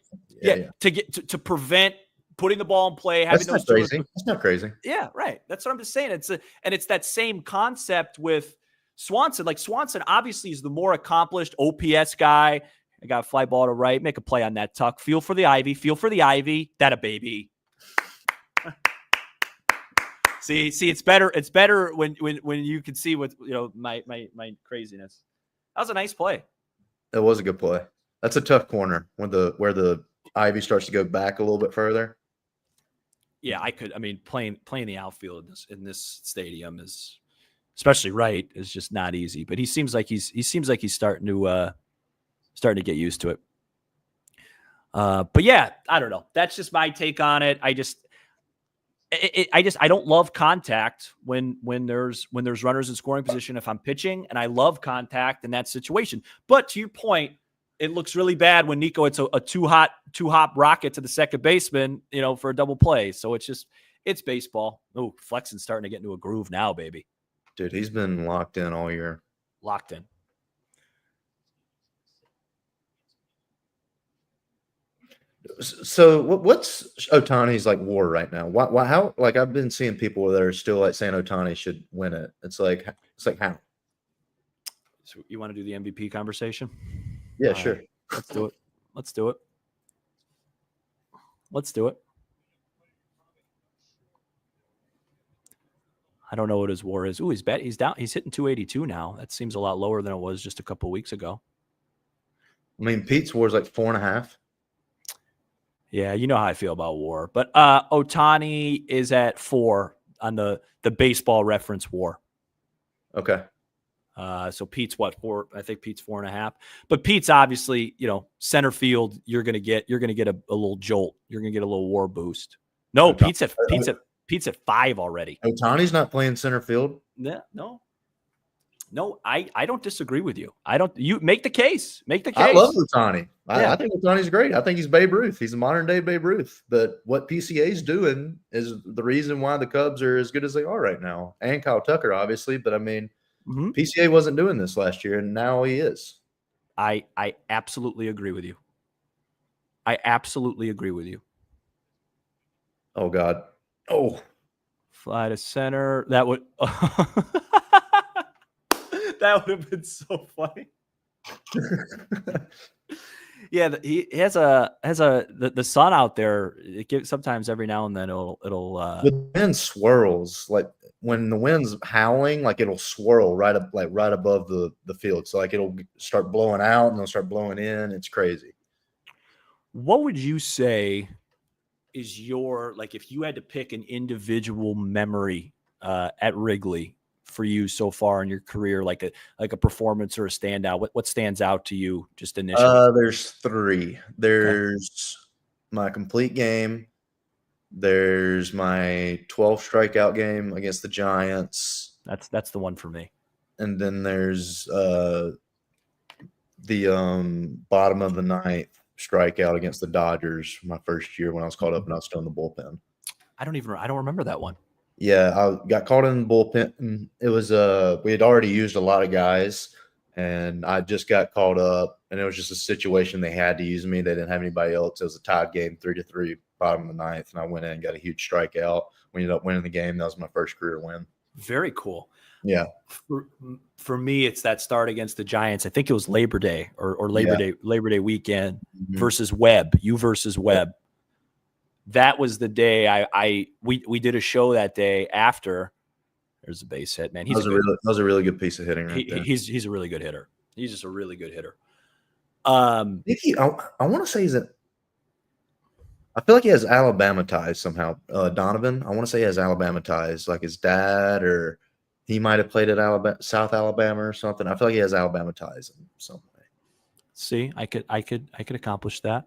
A: to prevent putting the ball in play.
B: That's not crazy. That's not crazy.
A: Yeah, right. That's what I'm just saying. It's that same concept with Swanson. Like, Swanson obviously is the more accomplished OPS guy. I got a fly ball to right. Make a play on that tuck. Feel for the Ivy. That a baby. see, it's better. It's better when you can see what my craziness. That was a nice play.
B: That was a good play. That's a tough corner where the Ivy starts to go back a little bit further.
A: Yeah, playing the outfield in this stadium is, especially right, is just not easy. But he seems like he's starting to get used to it. But yeah, I don't know. That's just my take on it. I don't love contact when there's runners in scoring position if I'm pitching, and I love contact in that situation. But to your point, it looks really bad when Nico hits a two hop rocket to the second baseman, for a double play. So it's baseball. Oh, Flexen's starting to get into a groove now, baby.
B: Dude, he's been locked in all year.
A: Locked in.
B: So what's Ohtani's like WAR right now? Why how, like, I've been seeing people that are still like saying Ohtani should win it. It's like how?
A: So you want to do the MVP conversation?
B: Yeah, sure.
A: Right. Let's do it. I don't know what his WAR is. Ooh, he's down. He's hitting 282 now. That seems a lot lower than it was just a couple weeks ago.
B: Pete's WAR is like 4.5.
A: Yeah, you know how I feel about WAR. But Ohtani is at 4 on the baseball reference WAR.
B: Okay.
A: So Pete's what, 4? I think Pete's 4.5. But Pete's obviously, center field. You're gonna get a little jolt. You're gonna get a little WAR boost. No, Pete's at 5 already.
B: Ohtani's not playing center field.
A: Yeah, no. No, I don't disagree with you. You make the case. Make the case.
B: I love Ohtani. I think Ohtani's great. I think he's Babe Ruth. He's a modern day Babe Ruth. But what PCA's doing is the reason why the Cubs are as good as they are right now. And Kyle Tucker, obviously. But I mean, PCA wasn't doing this last year, and now he is.
A: I absolutely agree with you. I absolutely agree with you.
B: Oh, God. Oh.
A: Fly to center. That would that would have been so funny. Yeah, he has the sun out there. It gives sometimes every now and then it'll
B: the wind swirls, like when the wind's howling, like it'll swirl right above the field. So like it'll start blowing out and it'll start blowing in. It's crazy.
A: What would you say is your, like, if you had to pick an individual memory at Wrigley for you so far in your career, like a performance or a standout? What stands out to you just initially?
B: There's three. There's my complete game. There's my 12 strikeout game against the Giants.
A: That's the one for me.
B: And then there's the bottom of the ninth strikeout against the Dodgers my first year when I was called up and I was still in the bullpen.
A: I don't remember that one.
B: Yeah, I got called in the bullpen. And it was we had already used a lot of guys, and I just got called up, and it was just a situation they had to use me. They didn't have anybody else. It was a tied game, 3-3, bottom of the ninth, and I went in and got a huge strikeout. We ended up winning the game. That was my first career win.
A: Very cool.
B: Yeah.
A: For me, it's that start against the Giants. I think it was Labor Day or Labor Day weekend versus Webb. You versus Webb. That was the day we did a show that day after. There's a base hit, man.
B: That was a really good piece of hitting right there.
A: He's a really good hitter. He's just a really good hitter.
B: I want to say I feel like he has Alabama ties somehow. Donovan, I want to say he has Alabama ties, like his dad, or he might have played at South Alabama or something. I feel like he has Alabama ties in some way.
A: See, I could accomplish that.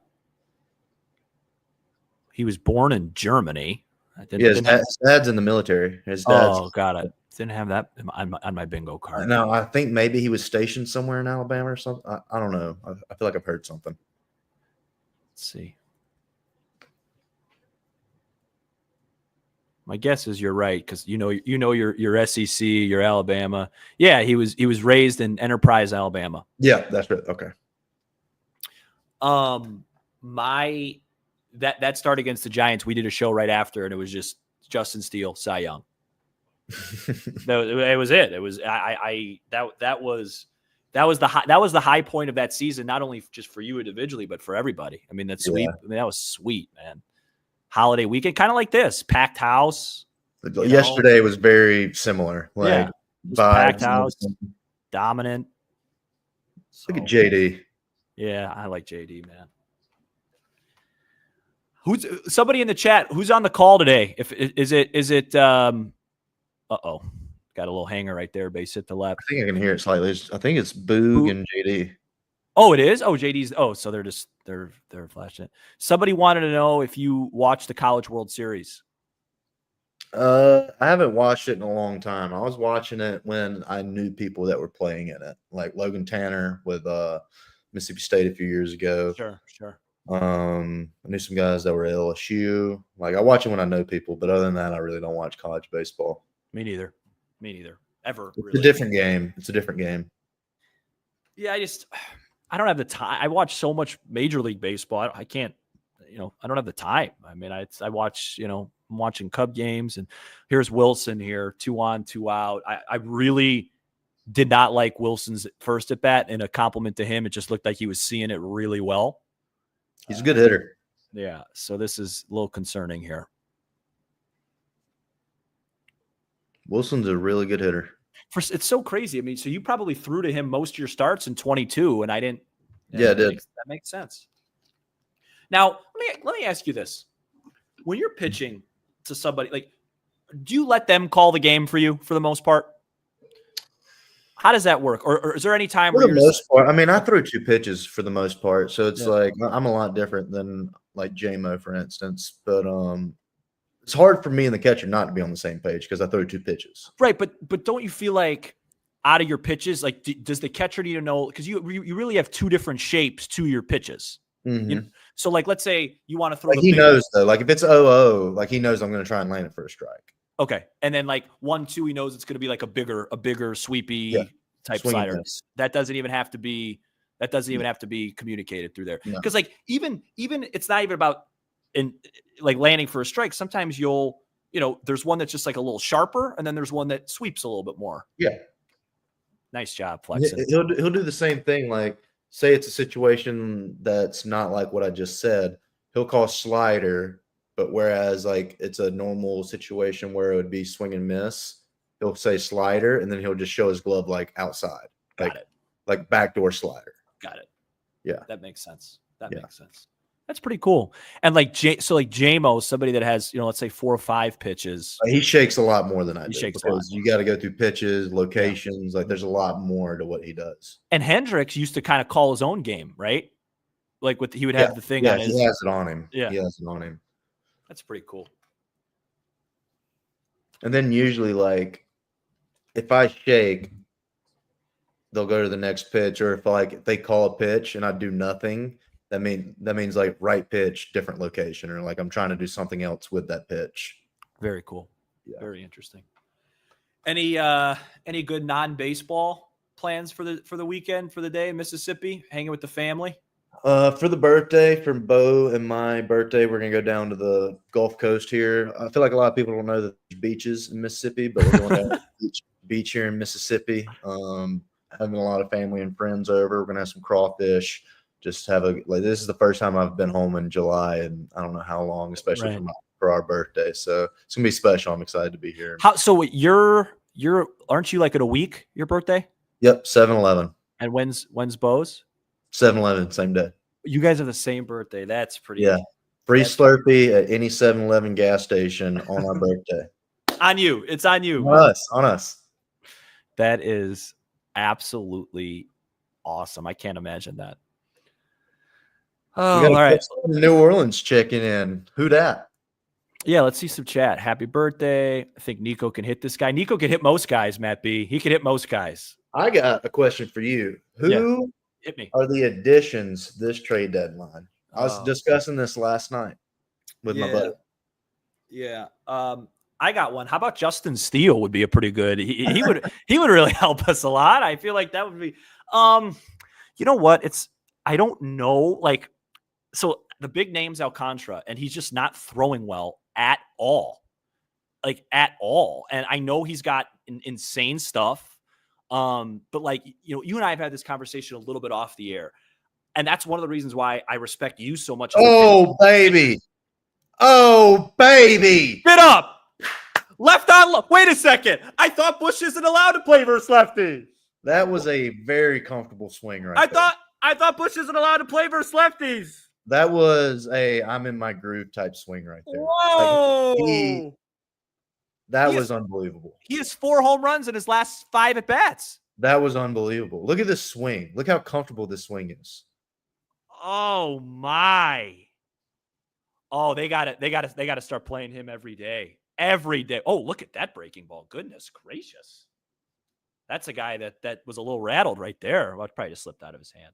A: He was born in Germany.
B: His dad's in the military. His dad's,
A: God, I didn't have that on my bingo card.
B: No, I think maybe he was stationed somewhere in Alabama or something. I don't know. I feel like I've heard something.
A: Let's see. My guess is you're right because you know your SEC, your Alabama. Yeah, he was raised in Enterprise, Alabama.
B: Yeah, that's right. Okay.
A: That start against the Giants, we did a show right after, and it was just Justin Steele, Cy Young. It was it. It was that was the high point of that season, not only just for you individually, but for everybody. I mean, that's sweet. I mean, that was sweet, man. Holiday weekend, kind of like this, packed house.
B: Yesterday was very similar. Like
A: packed house, dominant.
B: Look at JD.
A: Yeah, I like JD, man. Who's somebody in the chat? Who's on the call today? Is it? Got a little hanger right there. Base hit the left.
B: I think I can hear it slightly. I think it's Boog and JD.
A: Oh, it is. Oh, JD's. Oh, so they're flashing it. Somebody wanted to know if you watched the College World Series.
B: I haven't watched it in a long time. I was watching it when I knew people that were playing in it, like Logan Tanner with Mississippi State a few years ago.
A: Sure.
B: I knew some guys that were at LSU. Like I watch it when I know people, but other than that, I really don't watch college baseball.
A: Me neither. Ever.
B: It's a different game. Yeah,
A: I don't have the time. I watch so much Major League Baseball. I can't, I don't have the time. I mean, I watch, I'm watching Cub games, and here's Wilson here, 2 on, 2 out. I really did not like Wilson's first at bat, and a compliment to him. It just looked like he was seeing it really well.
B: He's a good hitter.
A: Yeah. So this is a little concerning here.
B: Wilson's a really good hitter.
A: It's so crazy. I mean, so you probably threw to him most of your starts in 22, and I didn't.
B: Yeah, it did.
A: That makes sense. Now, let me ask you this: when you're pitching to somebody, like, do you let them call the game for you for the most part? How does that work? Or is there any time
B: for the most part? I mean, I threw 2 pitches for the most part, so it's like I'm a lot different than like JMO, for instance. But it's hard for me and the catcher not to be on the same page because I threw 2 pitches.
A: Right, but don't you feel like out of your pitches, like does the catcher need to know? Because you really have two different shapes to your pitches.
B: Mm-hmm.
A: So like, let's say you want to throw.
B: Like he knows though. Like if it's 0-0, like he knows I'm going to try and land it for a strike.
A: Okay, and then like 1-2, he knows it's going to be like a bigger sweepy type slider. That doesn't even have to be. That doesn't even have to be communicated through there. Because like even it's not even about like landing for a strike. Sometimes there's one that's just like a little sharper, and then there's one that sweeps a little bit more.
B: Yeah.
A: Nice job, flexing.
B: He'll do the same thing. Like, say it's a situation that's not like what I just said. He'll call slider, but whereas like it's a normal situation where it would be swing and miss, he'll say slider, and then he'll just show his glove like outside, like backdoor slider.
A: Got it.
B: Yeah,
A: that makes sense. Makes sense. That's pretty cool. And like JMO, somebody that has, let's say 4 or 5 pitches.
B: He shakes a lot more than I do because you got to go through pitches, locations. Like there's a lot more to what he does.
A: And Hendricks used to kind of call his own game, right? Like he would have the thing on his.
B: He has it on him.
A: Yeah.
B: He has it on him.
A: That's pretty cool.
B: And then usually like if I shake, they'll go to the next pitch, or if they call a pitch and I do nothing, that means like right pitch, different location, or like I'm trying to do something else with that pitch.
A: Very cool. Yeah. Very interesting. Any good non-baseball plans for the weekend, for the day in Mississippi? Hanging with the family?
B: For the birthday, for Bo and my birthday, we're gonna go down to the Gulf Coast here. I feel like a lot of people don't know that there's beaches in Mississippi, but we're going down to the beach here in Mississippi. Having a lot of family and friends over. We're gonna have some crawfish. Just have this is the first time I've been home in July, and I don't know how long, especially for our birthday. So it's gonna be special. I'm excited to be here.
A: So you're aren't you like at a week your birthday?
B: Yep, 7-11.
A: And when's Bo's?
B: 7-11, same day.
A: You guys have the same birthday. That's pretty.
B: Yeah, free Slurpee at any 7-Eleven gas station on our birthday.
A: On you, it's on you.
B: On us.
A: That is absolutely awesome. I can't imagine that. Oh, all right.
B: New Orleans checking in. Who dat?
A: Yeah, let's see some chat. Happy birthday. I think Nico can hit this guy. Nico can hit most guys, Matt B. He can hit most guys.
B: I got a question for you. Who
A: hit me
B: are the additions this trade deadline? I was discussing this last night with my buddy.
A: Yeah. I got one. How about Justin Steele would be a pretty good. He would really help us a lot. I feel like that would be you know what? I don't know. Like, so the big name's Alcantara, and he's just not throwing well at all. Like at all. And I know he's got insane stuff. But like, you and I have had this conversation a little bit off the air. And that's one of the reasons why I respect you so much.
B: Oh, baby.
A: Get up. Left on. Wait a second. I thought Bush isn't allowed to play versus lefty.
B: That was a very comfortable swing there.
A: I thought Bush isn't allowed to play versus lefties.
B: That was I'm in my groove type swing right there.
A: Whoa.
B: That was unbelievable.
A: He has 4 home runs in his last 5 at bats.
B: That was unbelievable. Look at this swing. Look how comfortable this swing is.
A: Oh my. Oh, they got to start playing him every day. Every day. Oh, look at that breaking ball. Goodness gracious. That's a guy that was a little rattled right there. Well, probably just slipped out of his hand.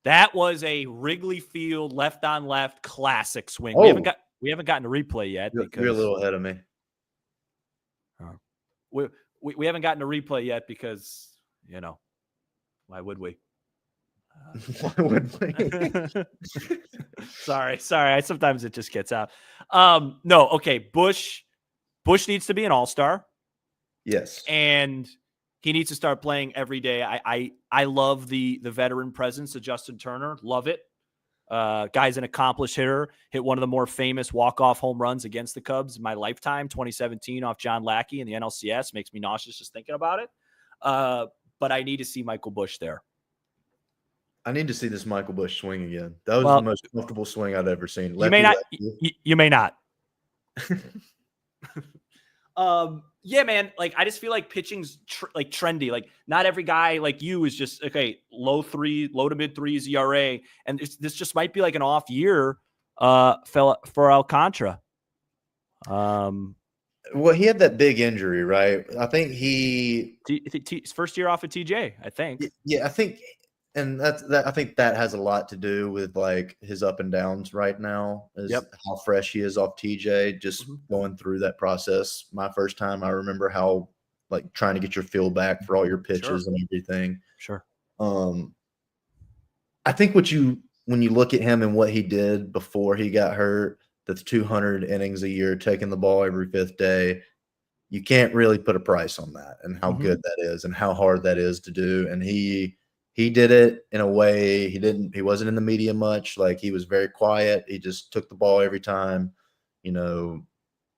A: That was a Wrigley Field left on left classic swing.
B: Oh.
A: We haven't gotten a replay yet.
B: You're a little ahead of me.
A: We haven't gotten a replay yet because, why would we?
B: Why would we?
A: Sorry. Sometimes it just gets out. No, okay. Bush needs to be an all-star.
B: Yes.
A: And he needs to start playing every day. I love the veteran presence of Justin Turner. Love it. Guy's an accomplished hitter. Hit one of the more famous walk-off home runs against the Cubs in my lifetime, 2017 off John Lackey in the NLCS. Makes me nauseous just thinking about it. But I need to see Michael Bush there.
B: I need to see this Michael Bush swing again. That was the most comfortable swing I've ever seen.
A: You may not. Yeah, man. Like, I just feel like pitching's trendy. Like, not every guy like you is just low to mid 3s ERA, and this just might be like an off year for Alcantara.
B: Well, he had that big injury, right? I think
A: his first year off at TJ, I think.
B: Yeah, I think, and I think that has a lot to do with like his up and downs right now, is how fresh he is off TJ, just going through that process. My first time, I remember how like trying to get your feel back for all your pitches and everything.
A: Sure.
B: I think when you look at him and what he did before he got hurt, that's 200 innings a year, taking the ball every fifth day. You can't really put a price on that and how good that is and how hard that is to do. And he did it in a way he wasn't in the media much. Like, he was very quiet. He just took the ball every time. You know,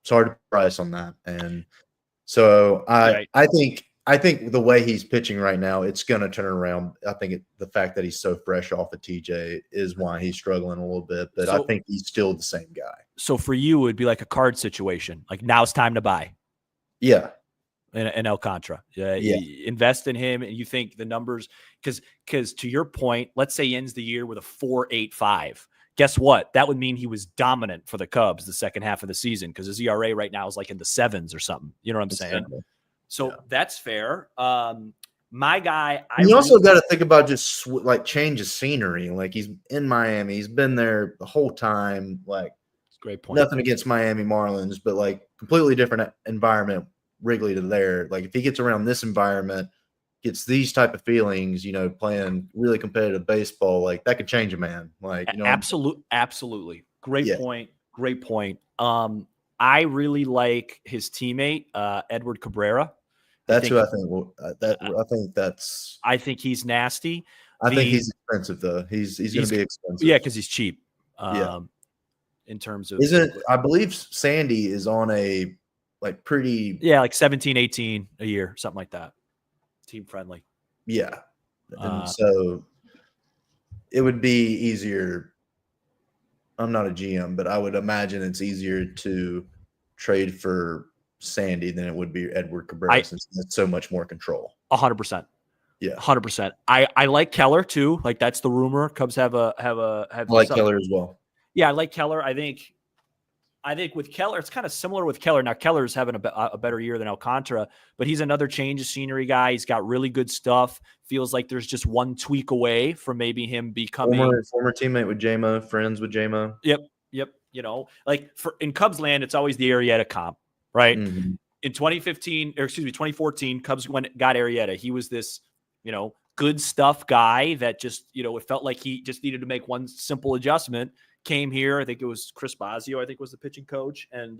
B: it's hard to price on that. And so I think the way he's pitching right now, it's going to turn around. I think the fact that he's so fresh off of TJ is why he's struggling a little bit, but I think he's still the same guy. So
A: for you, it would be like a card situation. Like, now it's time to buy.
B: Yeah.
A: In Alcantara. You invest in him, and you think the numbers, because to your point, let's say he ends the year with a 4.85. Guess what? That would mean he was dominant for the Cubs the second half of the season, because his ERA right now is like in the 7s or something. You know what I'm saying? So that's fair. My guy,
B: you also got to think about just like change of scenery. Like, he's in Miami. He's been there the whole time. Like,
A: great point.
B: Nothing against Miami Marlins, but like completely different environment, Wrigley to there. Like, if he gets around this environment, gets these type of feelings, you know, playing really competitive baseball, like that could change a man. Like, you know,
A: absolutely. Great point. I really like his teammate, Edward Cabrera.
B: That's who I think.
A: I think he's nasty.
B: I think he's expensive though. He's going to be expensive.
A: Yeah, because he's cheap. In terms of,
B: I believe Sandy is on a like pretty
A: like 17, 18 a year, something like that. Team friendly.
B: Yeah. And so it would be easier. I'm not a GM, but I would imagine it's easier to trade for Sandy than it would be Edward Cabrera, since that's so much more control.
A: 100%.
B: Yeah.
A: 100%. I like Keller too. Like, that's the rumor. Cubs have
B: I like Keller as well.
A: Yeah, I like Keller. I think with Keller, it's kind of similar with Keller. Now, Keller's having a better year than Alcantara, but he's another change of scenery guy. He's got really good stuff. Feels like there's just one tweak away from maybe him becoming
B: former teammate with J-Mo, friends with J-Mo.
A: Yep. You know, like in Cubs land, it's always the Arrieta comp, right?
B: Mm-hmm.
A: In 2014, Cubs got Arrieta. He was this, you know, good stuff guy that just, you know, it felt like he just needed to make one simple adjustment. Came here, I think it was Chris Bosio, I think was the pitching coach. And,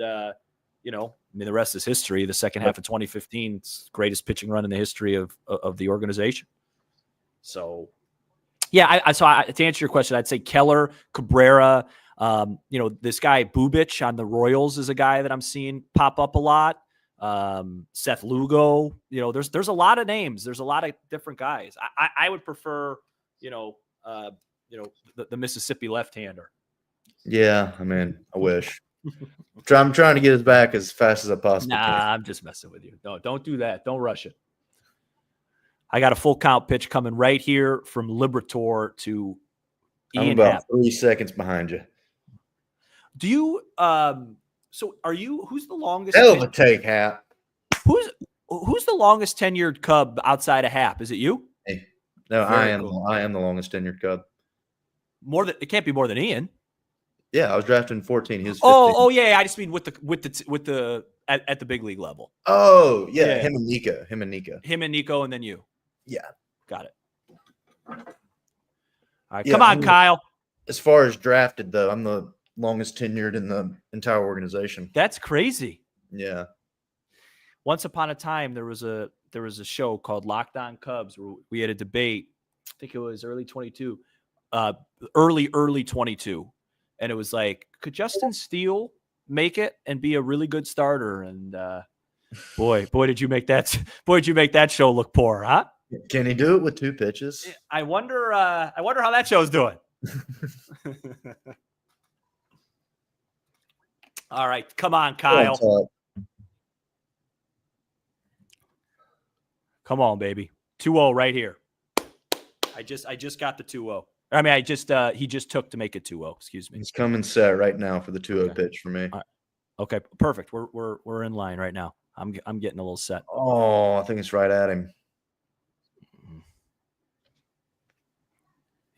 A: you know, I mean, the rest is history. The second half of 2015, it's the greatest pitching run in the history of the organization. So, yeah, to answer your question, I'd say Keller, Cabrera, you know, this guy Bubic on the Royals is a guy that I'm seeing pop up a lot. Seth Lugo, you know, there's a lot of names. There's a lot of different guys. I would prefer, you know, the Mississippi left-hander.
B: Yeah, I mean, I wish. I'm trying to get his back as fast as I possibly can.
A: I'm just messing with you. No, don't do that. Don't rush it. I got a full count pitch coming right here from Liberatore to Ian.
B: I'm about 3 seconds behind you.
A: Do you so are you who's the longest
B: hell of a take, Hap?
A: Who's the longest tenured Cub outside of Hap? Is it you?
B: Hey. No, I am the longest tenured Cub.
A: It can't be more than Ian.
B: Yeah, I was drafted in 14. He was 15.
A: Oh yeah. I just mean with the at the big league level.
B: Oh yeah. Him and Nico,
A: and then you.
B: Yeah,
A: got it. All right, come on, Kyle.
B: As far as drafted though, I'm the longest tenured in the entire organization.
A: That's crazy.
B: Yeah.
A: Once upon a time, there was a show called Locked On Cubs where we had a debate. I think it was early 22. And it was like, could Justin Steele make it and be a really good starter? And boy, did you make that show look poor, huh?
B: Can he do it with 2 pitches?
A: I wonder how that show's doing. All right, come on, Kyle. Come on, baby. 2-0 right here. I just got the 2-0. I mean, he just took to make it 2-0. Excuse me.
B: He's coming set right now for the 2-0 pitch for me.
A: All right. Okay, perfect. We're in line right now. I'm getting a little set.
B: Oh, I think it's right at him.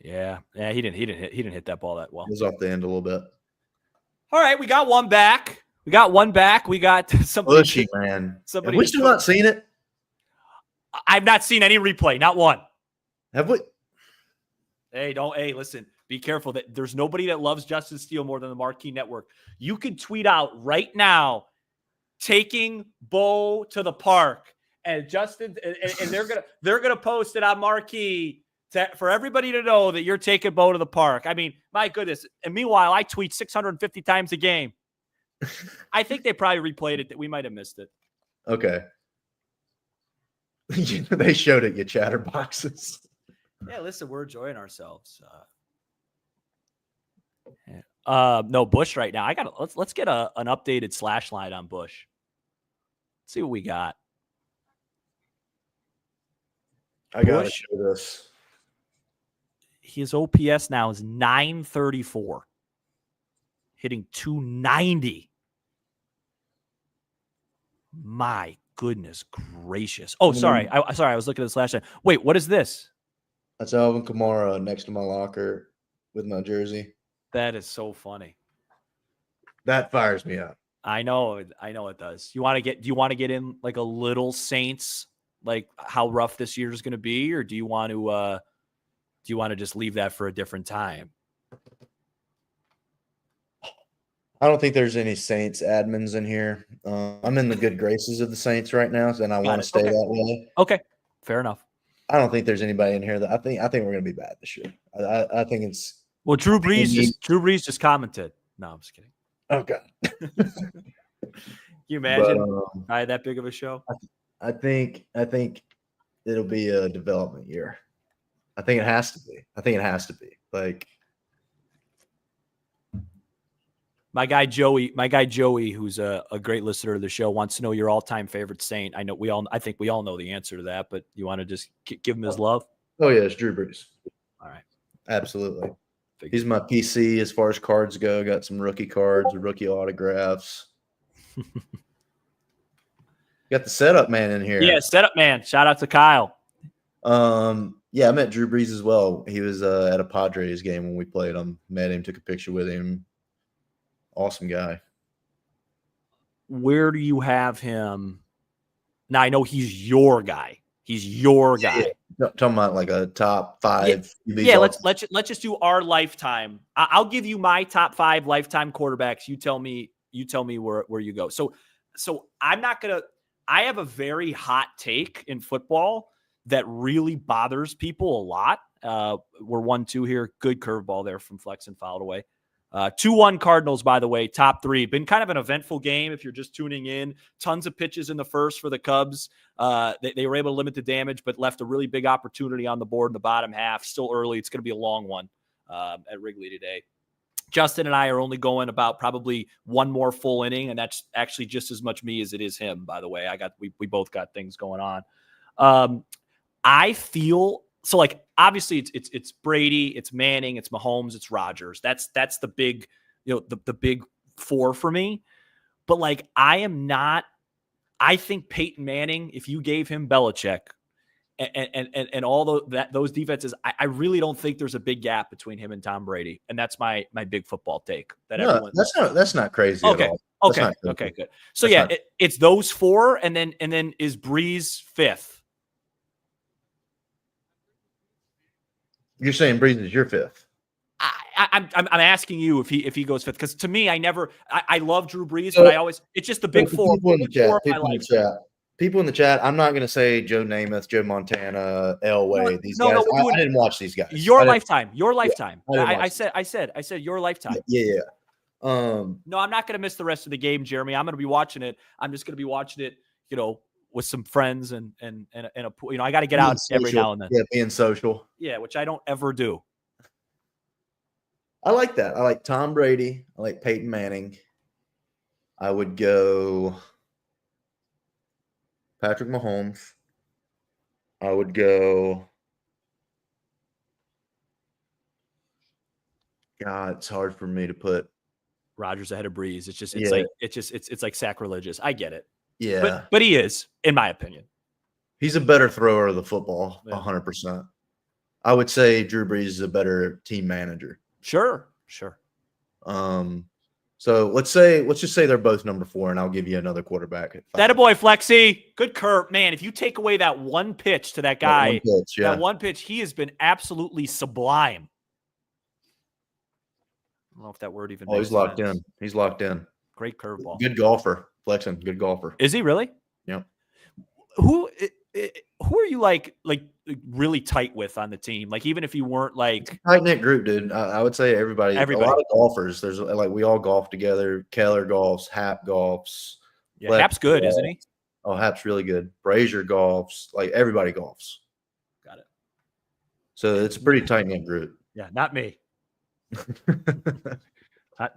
A: Yeah, he didn't hit that ball that well.
B: It was off the end a little bit.
A: All right, we got one back. We got somebody.
B: Bushy, man.
A: Somebody.
B: Have we still not seen it?
A: I've not seen any replay, not one.
B: Have we?
A: Hey, listen, be careful. That there's nobody that loves Justin Steele more than the Marquee Network. You can tweet out right now, taking Bo to the park, and Justin, and they're gonna post it on Marquee for everybody to know that you're taking Bo to the park. I mean, my goodness. And meanwhile, I tweet 650 times a game. I think they probably replayed it. That we might have missed it.
B: Okay. They showed it, you chatterboxes.
A: Yeah, listen, we're enjoying ourselves. No, Bush right now. Let's get an updated slash line on Bush. Let's see what we got.
B: I gotta show this.
A: His OPS now is 934, hitting 290. My goodness gracious! Oh, sorry, I was looking at this last time. Wait, what is this?
B: That's Alvin Kamara next to my locker with my jersey.
A: That is so funny.
B: That fires me up.
A: I know it does. Do you want to get in like a little Saints, like how rough this year is going to be, or do you want to just leave that for a different time?
B: I don't think there's any Saints admins in here. I'm in the good graces of the Saints right now, and I want to stay that way.
A: Okay, fair enough.
B: I don't think there's anybody in here that I think we're going to be bad this year. I think it's
A: Drew Brees just commented. No, I'm just kidding.
B: Oh God.
A: Can you imagine I had that big of a show?
B: I think it'll be a development year. I think it has to be. Like
A: my guy Joey, who's a great listener to the show, wants to know your all-time favorite Saint. I think we all know the answer to that, but you want to just give him his love?
B: Oh yeah, it's Drew Brees.
A: All right.
B: Absolutely. He's my PC as far as cards go. Got some rookie cards, rookie autographs. Got the setup man in here.
A: Yeah, setup man. Shout out to Kyle.
B: Yeah, I met Drew Brees as well. He was at a Padres game when we played him. Met him, took a picture with him. Awesome guy.
A: Where do you have him? Now I know he's your guy. He's your guy.
B: Yeah. Talking about like a top 5.
A: Yeah, let's just do our lifetime. I'll give you my top 5 lifetime quarterbacks. You tell me where you go. So I'm not gonna. I have a very hot take in football that really bothers people a lot. We're 1-2 here. Good curveball there from Flex and fouled away. 2-1 Cardinals, by the way, top 3. Been kind of an eventful game if you're just tuning in. Tons of pitches in the first for the Cubs. They were able to limit the damage, but left a really big opportunity on the board in the bottom half. Still early. It's going to be a long one at Wrigley today. Justin and I are only going about probably one more full inning, and that's actually just as much me as it is him, by the way. We both got things going on. I feel so like obviously it's Brady, it's Manning, it's Mahomes, it's Rodgers. That's the big, the big 4 for me. But like I think Peyton Manning, if you gave him Belichick and all those defenses, I really don't think there's a big gap between him and Tom Brady. And that's my big football take.
B: That's not crazy
A: okay.
B: at all.
A: Okay, good. So it's those 4, and then is Breeze 5th?
B: You're saying Breeze is your 5th?
A: I'm asking you if he goes 5th, because to me I love Drew Brees, but it's just the big 4.
B: People in the chat. I'm not going to say Joe Namath, Joe Montana, Elway. These guys. I didn't watch these guys.
A: Your lifetime. I said your lifetime.
B: Yeah.
A: No, I'm not going to miss the rest of the game, Jeremy. I'm going to be watching it. I'm just going to be watching it, with some friends and I got to get out every now and then.
B: Yeah, being social.
A: Yeah, which I don't ever do.
B: I like that. I like Tom Brady. I like Peyton Manning. I would go Patrick Mahomes. I would go. God, it's hard for me to put
A: Rodgers ahead of Breeze. It's just, it's like sacrilegious. I get it.
B: Yeah.
A: But he is, in my opinion.
B: He's a better thrower of the football, 100%. I would say Drew Brees is a better team manager.
A: Sure.
B: So let's just say they're both number 4, and I'll give you another quarterback at 5.
A: That a boy, Flexi. Good curve, man. If you take away that one pitch to that guy, that one pitch, he has been absolutely sublime. I don't know if that word even.
B: He's locked in. He's locked in.
A: Great curveball.
B: Good golfer, Flexen. Good golfer.
A: Is he really?
B: Yeah.
A: Who are you like really tight with on the team? Like, even if you weren't like
B: tight knit group, dude. I would say everybody. A lot of golfers. There's like we all golf together. Keller golfs. Hap golfs.
A: Yeah, Hap's good, isn't he?
B: Oh, Hap's really good. Brazier golfs. Like everybody golfs.
A: Got it.
B: So it's a pretty tight knit group.
A: Yeah, not me.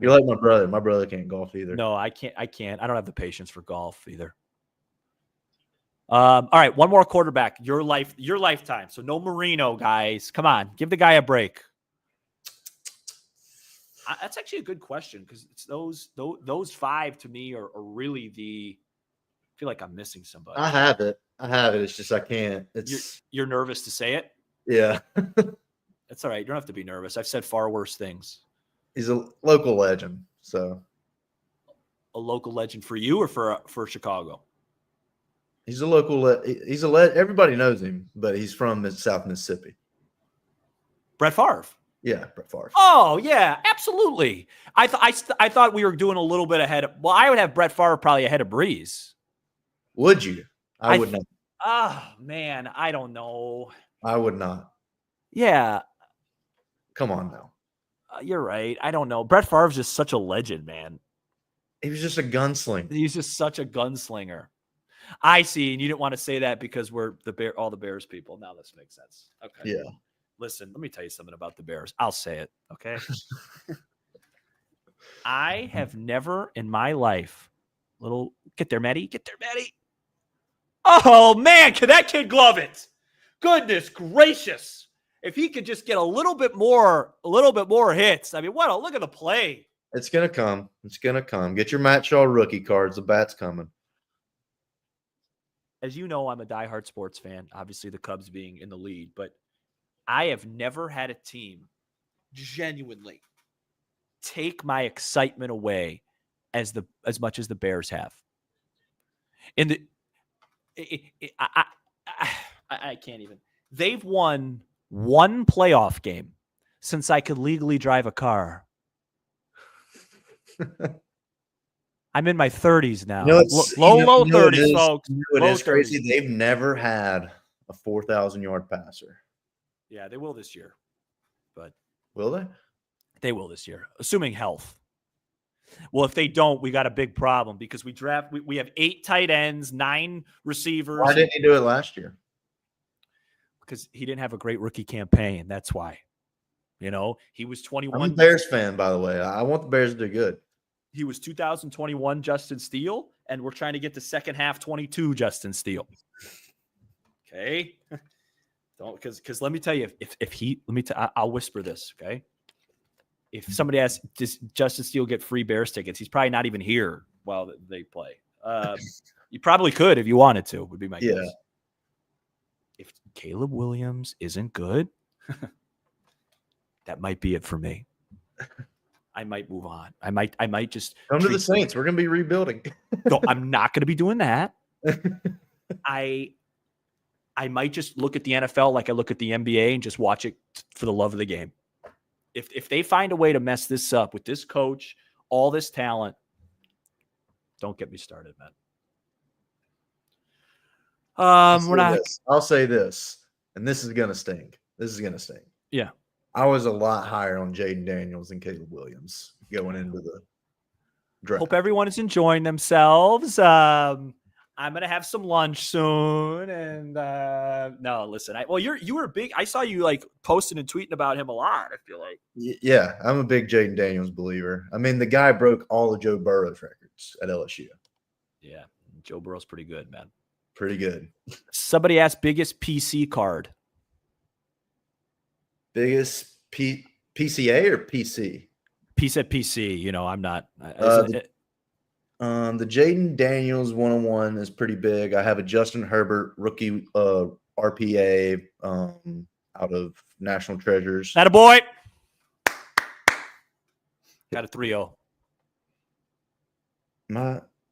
B: You're like my brother. My brother can't golf either.
A: No, I can't. I don't have the patience for golf either. All right, one more quarterback. Your lifetime. So no Marino, guys. Come on, give the guy a break. That's actually a good question because it's those 5 to me are really the. I feel like I'm missing somebody.
B: I have it. It's just I can't.
A: You're nervous to say it.
B: Yeah.
A: That's all right. You don't have to be nervous. I've said far worse things.
B: He's a local legend. So,
A: a local legend for you or for Chicago?
B: He's a local. Everybody knows him, but he's from South Mississippi.
A: Brett Favre.
B: Yeah, Brett Favre.
A: Oh yeah, absolutely. I thought we were doing a little bit ahead of. Well, I would have Brett Favre probably ahead of Breeze.
B: Would you? I would not.
A: Oh man, I don't know.
B: I would not.
A: Yeah.
B: Come on now.
A: You're right. I don't know. Brett Favre's just such a legend, man.
B: He was just a gunslinger.
A: He's just such a gunslinger. I see, and you didn't want to say that because we're all the Bears people. Now this makes sense. Okay.
B: Yeah.
A: Listen, let me tell you something about the Bears. I'll say it, okay? I have never in my life, get there, Maddie. Oh man, can that kid glove it? Goodness gracious. If he could just get a little bit more hits. I mean, look at the play.
B: It's going to come. Get your Matt Shaw rookie cards. The bat's coming.
A: As you know, I'm a diehard sports fan, obviously the Cubs being in the lead, but I have never had a team genuinely take my excitement away as much as the Bears have. I can't even. They've won one playoff game since I could legally drive a car. I'm in my 30s now. Low 30s, folks.
B: It's crazy. They've never had a 4,000-yard passer.
A: Yeah, they will this year. But
B: will they?
A: They will this year, assuming health. Well, if they don't, we got a big problem because we have 8 tight ends, 9 receivers.
B: Why didn't he do it last year?
A: Because he didn't have a great rookie campaign. That's why. You know, he was 21.
B: I'm a Bears fan, by the way. I want the Bears to do good.
A: He was 2021 Justin Steele, and we're trying to get to second half 22 Justin Steele. Okay. Don't, because let me tell you, I'll whisper this. Okay. If somebody asks, does Justin Steele get free Bears tickets? He's probably not even here while they play. You probably could if you wanted to, would be my guess. If Caleb Williams isn't good, that might be it for me. I might move on. I might just
B: come to the Saints. We're going to be rebuilding.
A: No, I'm not going to be doing that. I might just look at the NFL like I look at the NBA and just watch it for the love of the game. If they find a way to mess this up with this coach, all this talent, don't get me started, man.
B: I'll say this, and this is going to sting.
A: Yeah.
B: I was a lot higher on Jaden Daniels than Caleb Williams going into the draft.
A: Hope everyone is enjoying themselves. I'm going to have some lunch soon. And no, listen, you were big. I saw you like posting and tweeting about him a lot. I feel like.
B: Yeah, I'm a big Jaden Daniels believer. I mean, the guy broke all of Joe Burrow's records at LSU.
A: Yeah, Joe Burrow's pretty good, man.
B: Pretty good.
A: Somebody asked biggest PC card.
B: Biggest PCA or PC?
A: PC. You know, I'm not.
B: The Jaden Daniels 101 is pretty big. I have a Justin Herbert rookie RPA out of National Treasures.
A: That a boy. Got a 3-0.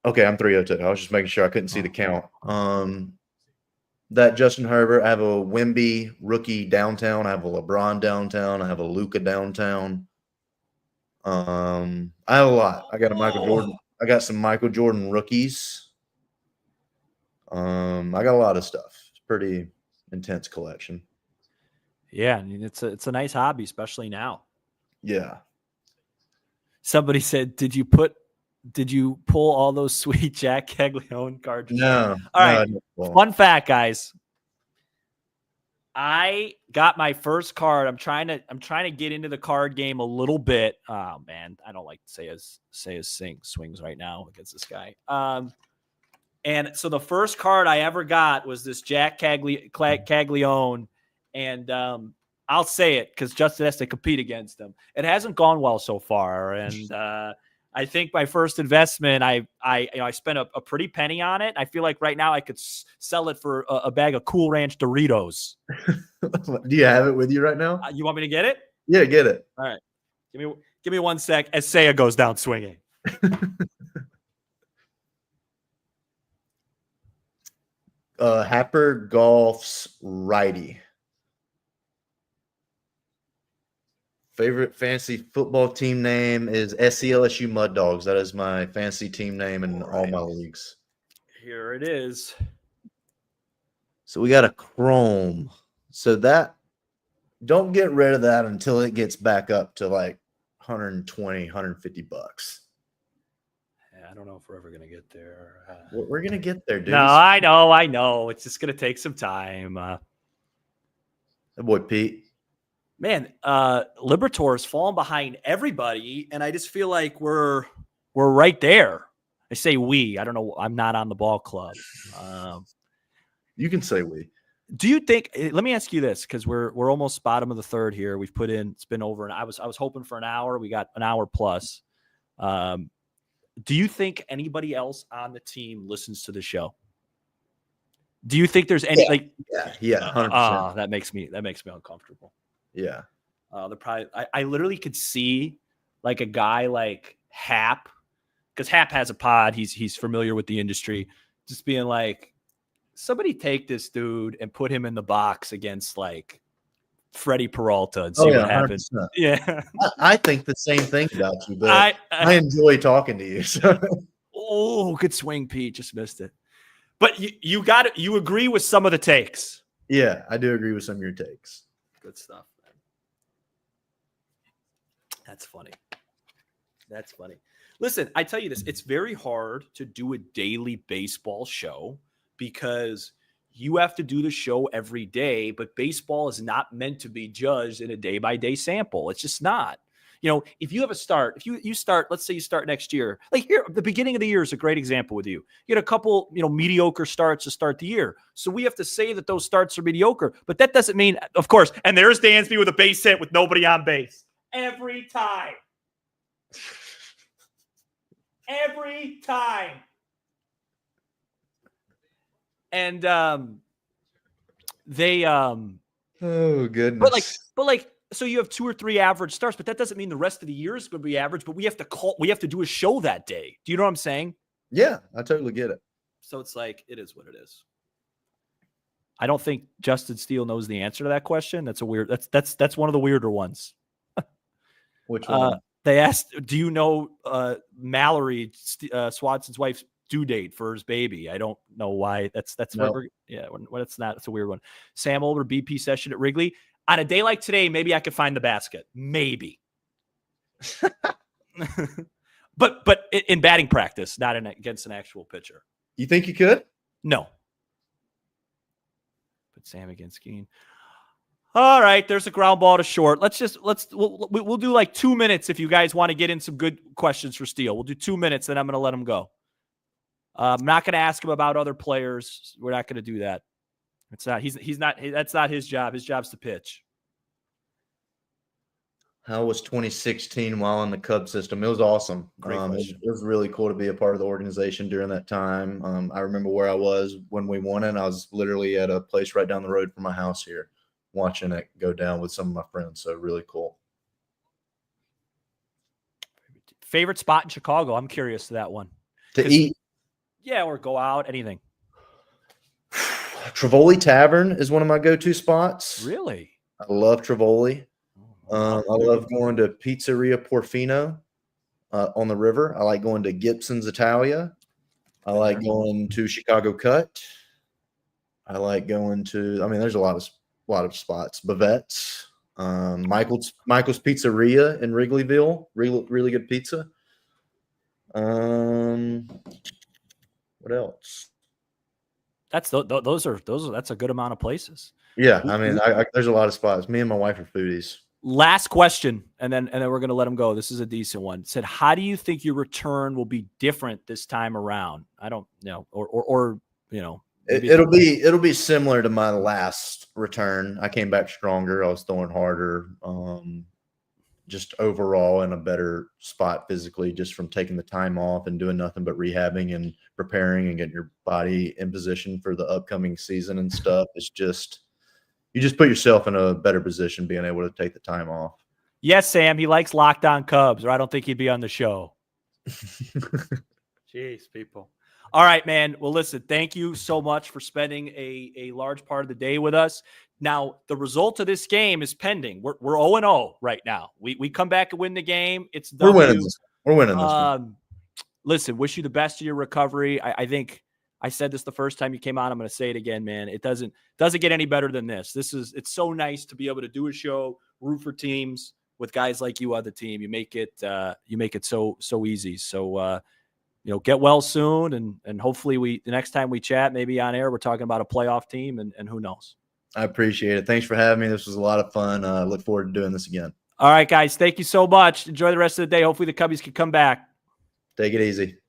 B: Okay, I'm 3-0 too. I was just making sure I couldn't see the count. That Justin Herbert, I have a Wemby rookie downtown. I have a LeBron downtown. I have a Luka downtown. I have a lot. I got a Michael Jordan. I got some Michael Jordan rookies. I got a lot of stuff. It's a pretty intense collection.
A: Yeah, I mean, it's a nice hobby, especially now.
B: Yeah.
A: Somebody said, did you pull all those sweet Jack Caglione cartridges?
B: No.
A: All right. No. Fun fact, guys. I got my first card. I'm trying to get into the card game a little bit. Oh man, I don't like to say his swings right now against this guy. And so the first card I ever got was this Jack Caglione, and I'll say it because Justin has to compete against him. It hasn't gone well so far, and I think my first investment, I spent a pretty penny on it. I feel like right now I could sell it for a bag of Cool Ranch Doritos.
B: Do you have it with you right now?
A: You want me to get it?
B: Yeah, get it.
A: All right. Give me 1 sec. As Seiya goes down swinging.
B: Happer Golf's righty. Favorite fantasy football team name is SCLSU Mud Dogs. That is my fantasy team name in all my leagues.
A: Here it is.
B: So we got a Chrome. So that, don't get rid of that until it gets back up to like 120, 150 bucks.
A: Yeah, I don't know if we're ever going to get there.
B: We're going to get there, dude.
A: No, I know. It's just going to take some time.
B: That boy Pete.
A: Man, Libertor's falling behind everybody, and I just feel like we're right there. I say we. I don't know. I'm not on the ball club.
B: You can say we.
A: Do you think? Let me ask you this, because we're almost bottom of the third here. We've put in. It's been over, and I was hoping for an hour. We got an hour plus. Do you think anybody else on the team listens to the show? Do you think there's any
B: Yeah, 100%.
A: That makes me uncomfortable.
B: Yeah.
A: They're probably. I literally could see like a guy like Hap, because Hap has a pod. He's familiar with the industry. Just being like, somebody take this dude and put him in the box against like Freddie Peralta and see what happens. 100%. Yeah,
B: I think the same thing about you, but I enjoy talking to you. So.
A: Oh, good swing, Pete. Just missed it. But you got it. You agree with some of the takes.
B: Yeah, I do agree with some of your takes.
A: Good stuff, man. That's funny. That's funny. Listen, I tell you this, it's very hard to do a daily baseball show because you have to do the show every day, but baseball is not meant to be judged in a day-by-day sample. It's just not. You know, if you have a start, if you start, let's say you start next year, like here, the beginning of the year is a great example with you. You had a couple, mediocre starts to start the year. So we have to say that those starts are mediocre, but that doesn't mean, of course, and there's Dansby with a base hit with nobody on base. Every time. Every time. And they
B: oh goodness.
A: But like so you have 2 or 3 average starts, but that doesn't mean the rest of the year is going to be average, but we have to do a show that day. Do you know what I'm saying?
B: Yeah, I totally get it.
A: So it's like, it is what it is. I don't think Justin Steele knows the answer to that question. That's one of the weirder ones.
B: Which one?
A: They asked, do you know Mallory Swanson's wife's due date for his baby? I don't know why. That's
B: no.
A: When it's not, it's a weird one. Sam Older BP session at Wrigley. On a day like today, maybe I could find the basket. Maybe. but in batting practice, not against an actual pitcher.
B: You think you could?
A: No. But Sam against Skeen. All right, there's a ground ball to short. We'll do like 2 minutes if you guys want to get in some good questions for Steele. We'll do 2 minutes, then I'm going to let him go. I'm not going to ask him about other players. We're not going to do that. It's not. He's not. That's not his job. His job's to pitch.
B: How was 2016 while in the Cubs system? It was awesome.
A: Great question.
B: It was really cool to be a part of the organization during that time. I remember where I was when we won it. I was literally at a place right down the road from my house here, watching it go down with some of my friends. So really cool.
A: Favorite spot in Chicago? I'm curious to that one.
B: To eat?
A: Yeah, or go out, anything.
B: Trivoli Tavern is one of my go-to spots.
A: Really?
B: I love Trivoli. I love going to Pizzeria Porfino on the river. I like going to Gibson's Italia. I like going to Chicago Cut. I like going to, I mean, there's a lot of spots. Bavette's, Michael's Pizzeria in Wrigleyville, really good pizza. What else?
A: That's a good amount of places.
B: Yeah, I mean, there's a lot of spots. Me and my wife are foodies.
A: Last question, and then we're going to let them go. This is a decent one. It said, how do you think your return will be different this time around? I don't know, or you know,
B: it'll be similar to my last return. I came back stronger. I was throwing harder. Just overall in a better spot physically, just from taking the time off and doing nothing but rehabbing and preparing and getting your body in position for the upcoming season and stuff. It's just, you just put yourself in a better position being able to take the time off.
A: Yes, Sam, he likes Locked On Cubs, or I don't think he'd be on the show. Jeez, people. All right, man. Well, listen, thank you so much for spending a large part of the day with us. Now, the result of this game is pending. We're 0-0 right now. We come back and win the game. It's
B: We're winning this one.
A: Listen, wish you the best of your recovery. I think I said this the first time you came on. I'm going to say it again, man. It doesn't get any better than this. It's so nice to be able to do a show, root for teams with guys like you on the team. You make it so easy. So get well soon, and hopefully the next time we chat, maybe on air, we're talking about a playoff team, and who knows.
B: I appreciate it. Thanks for having me. This was a lot of fun. Look forward to doing this again.
A: All right, guys. Thank you so much. Enjoy the rest of the day. Hopefully the Cubbies can come back.
B: Take it easy.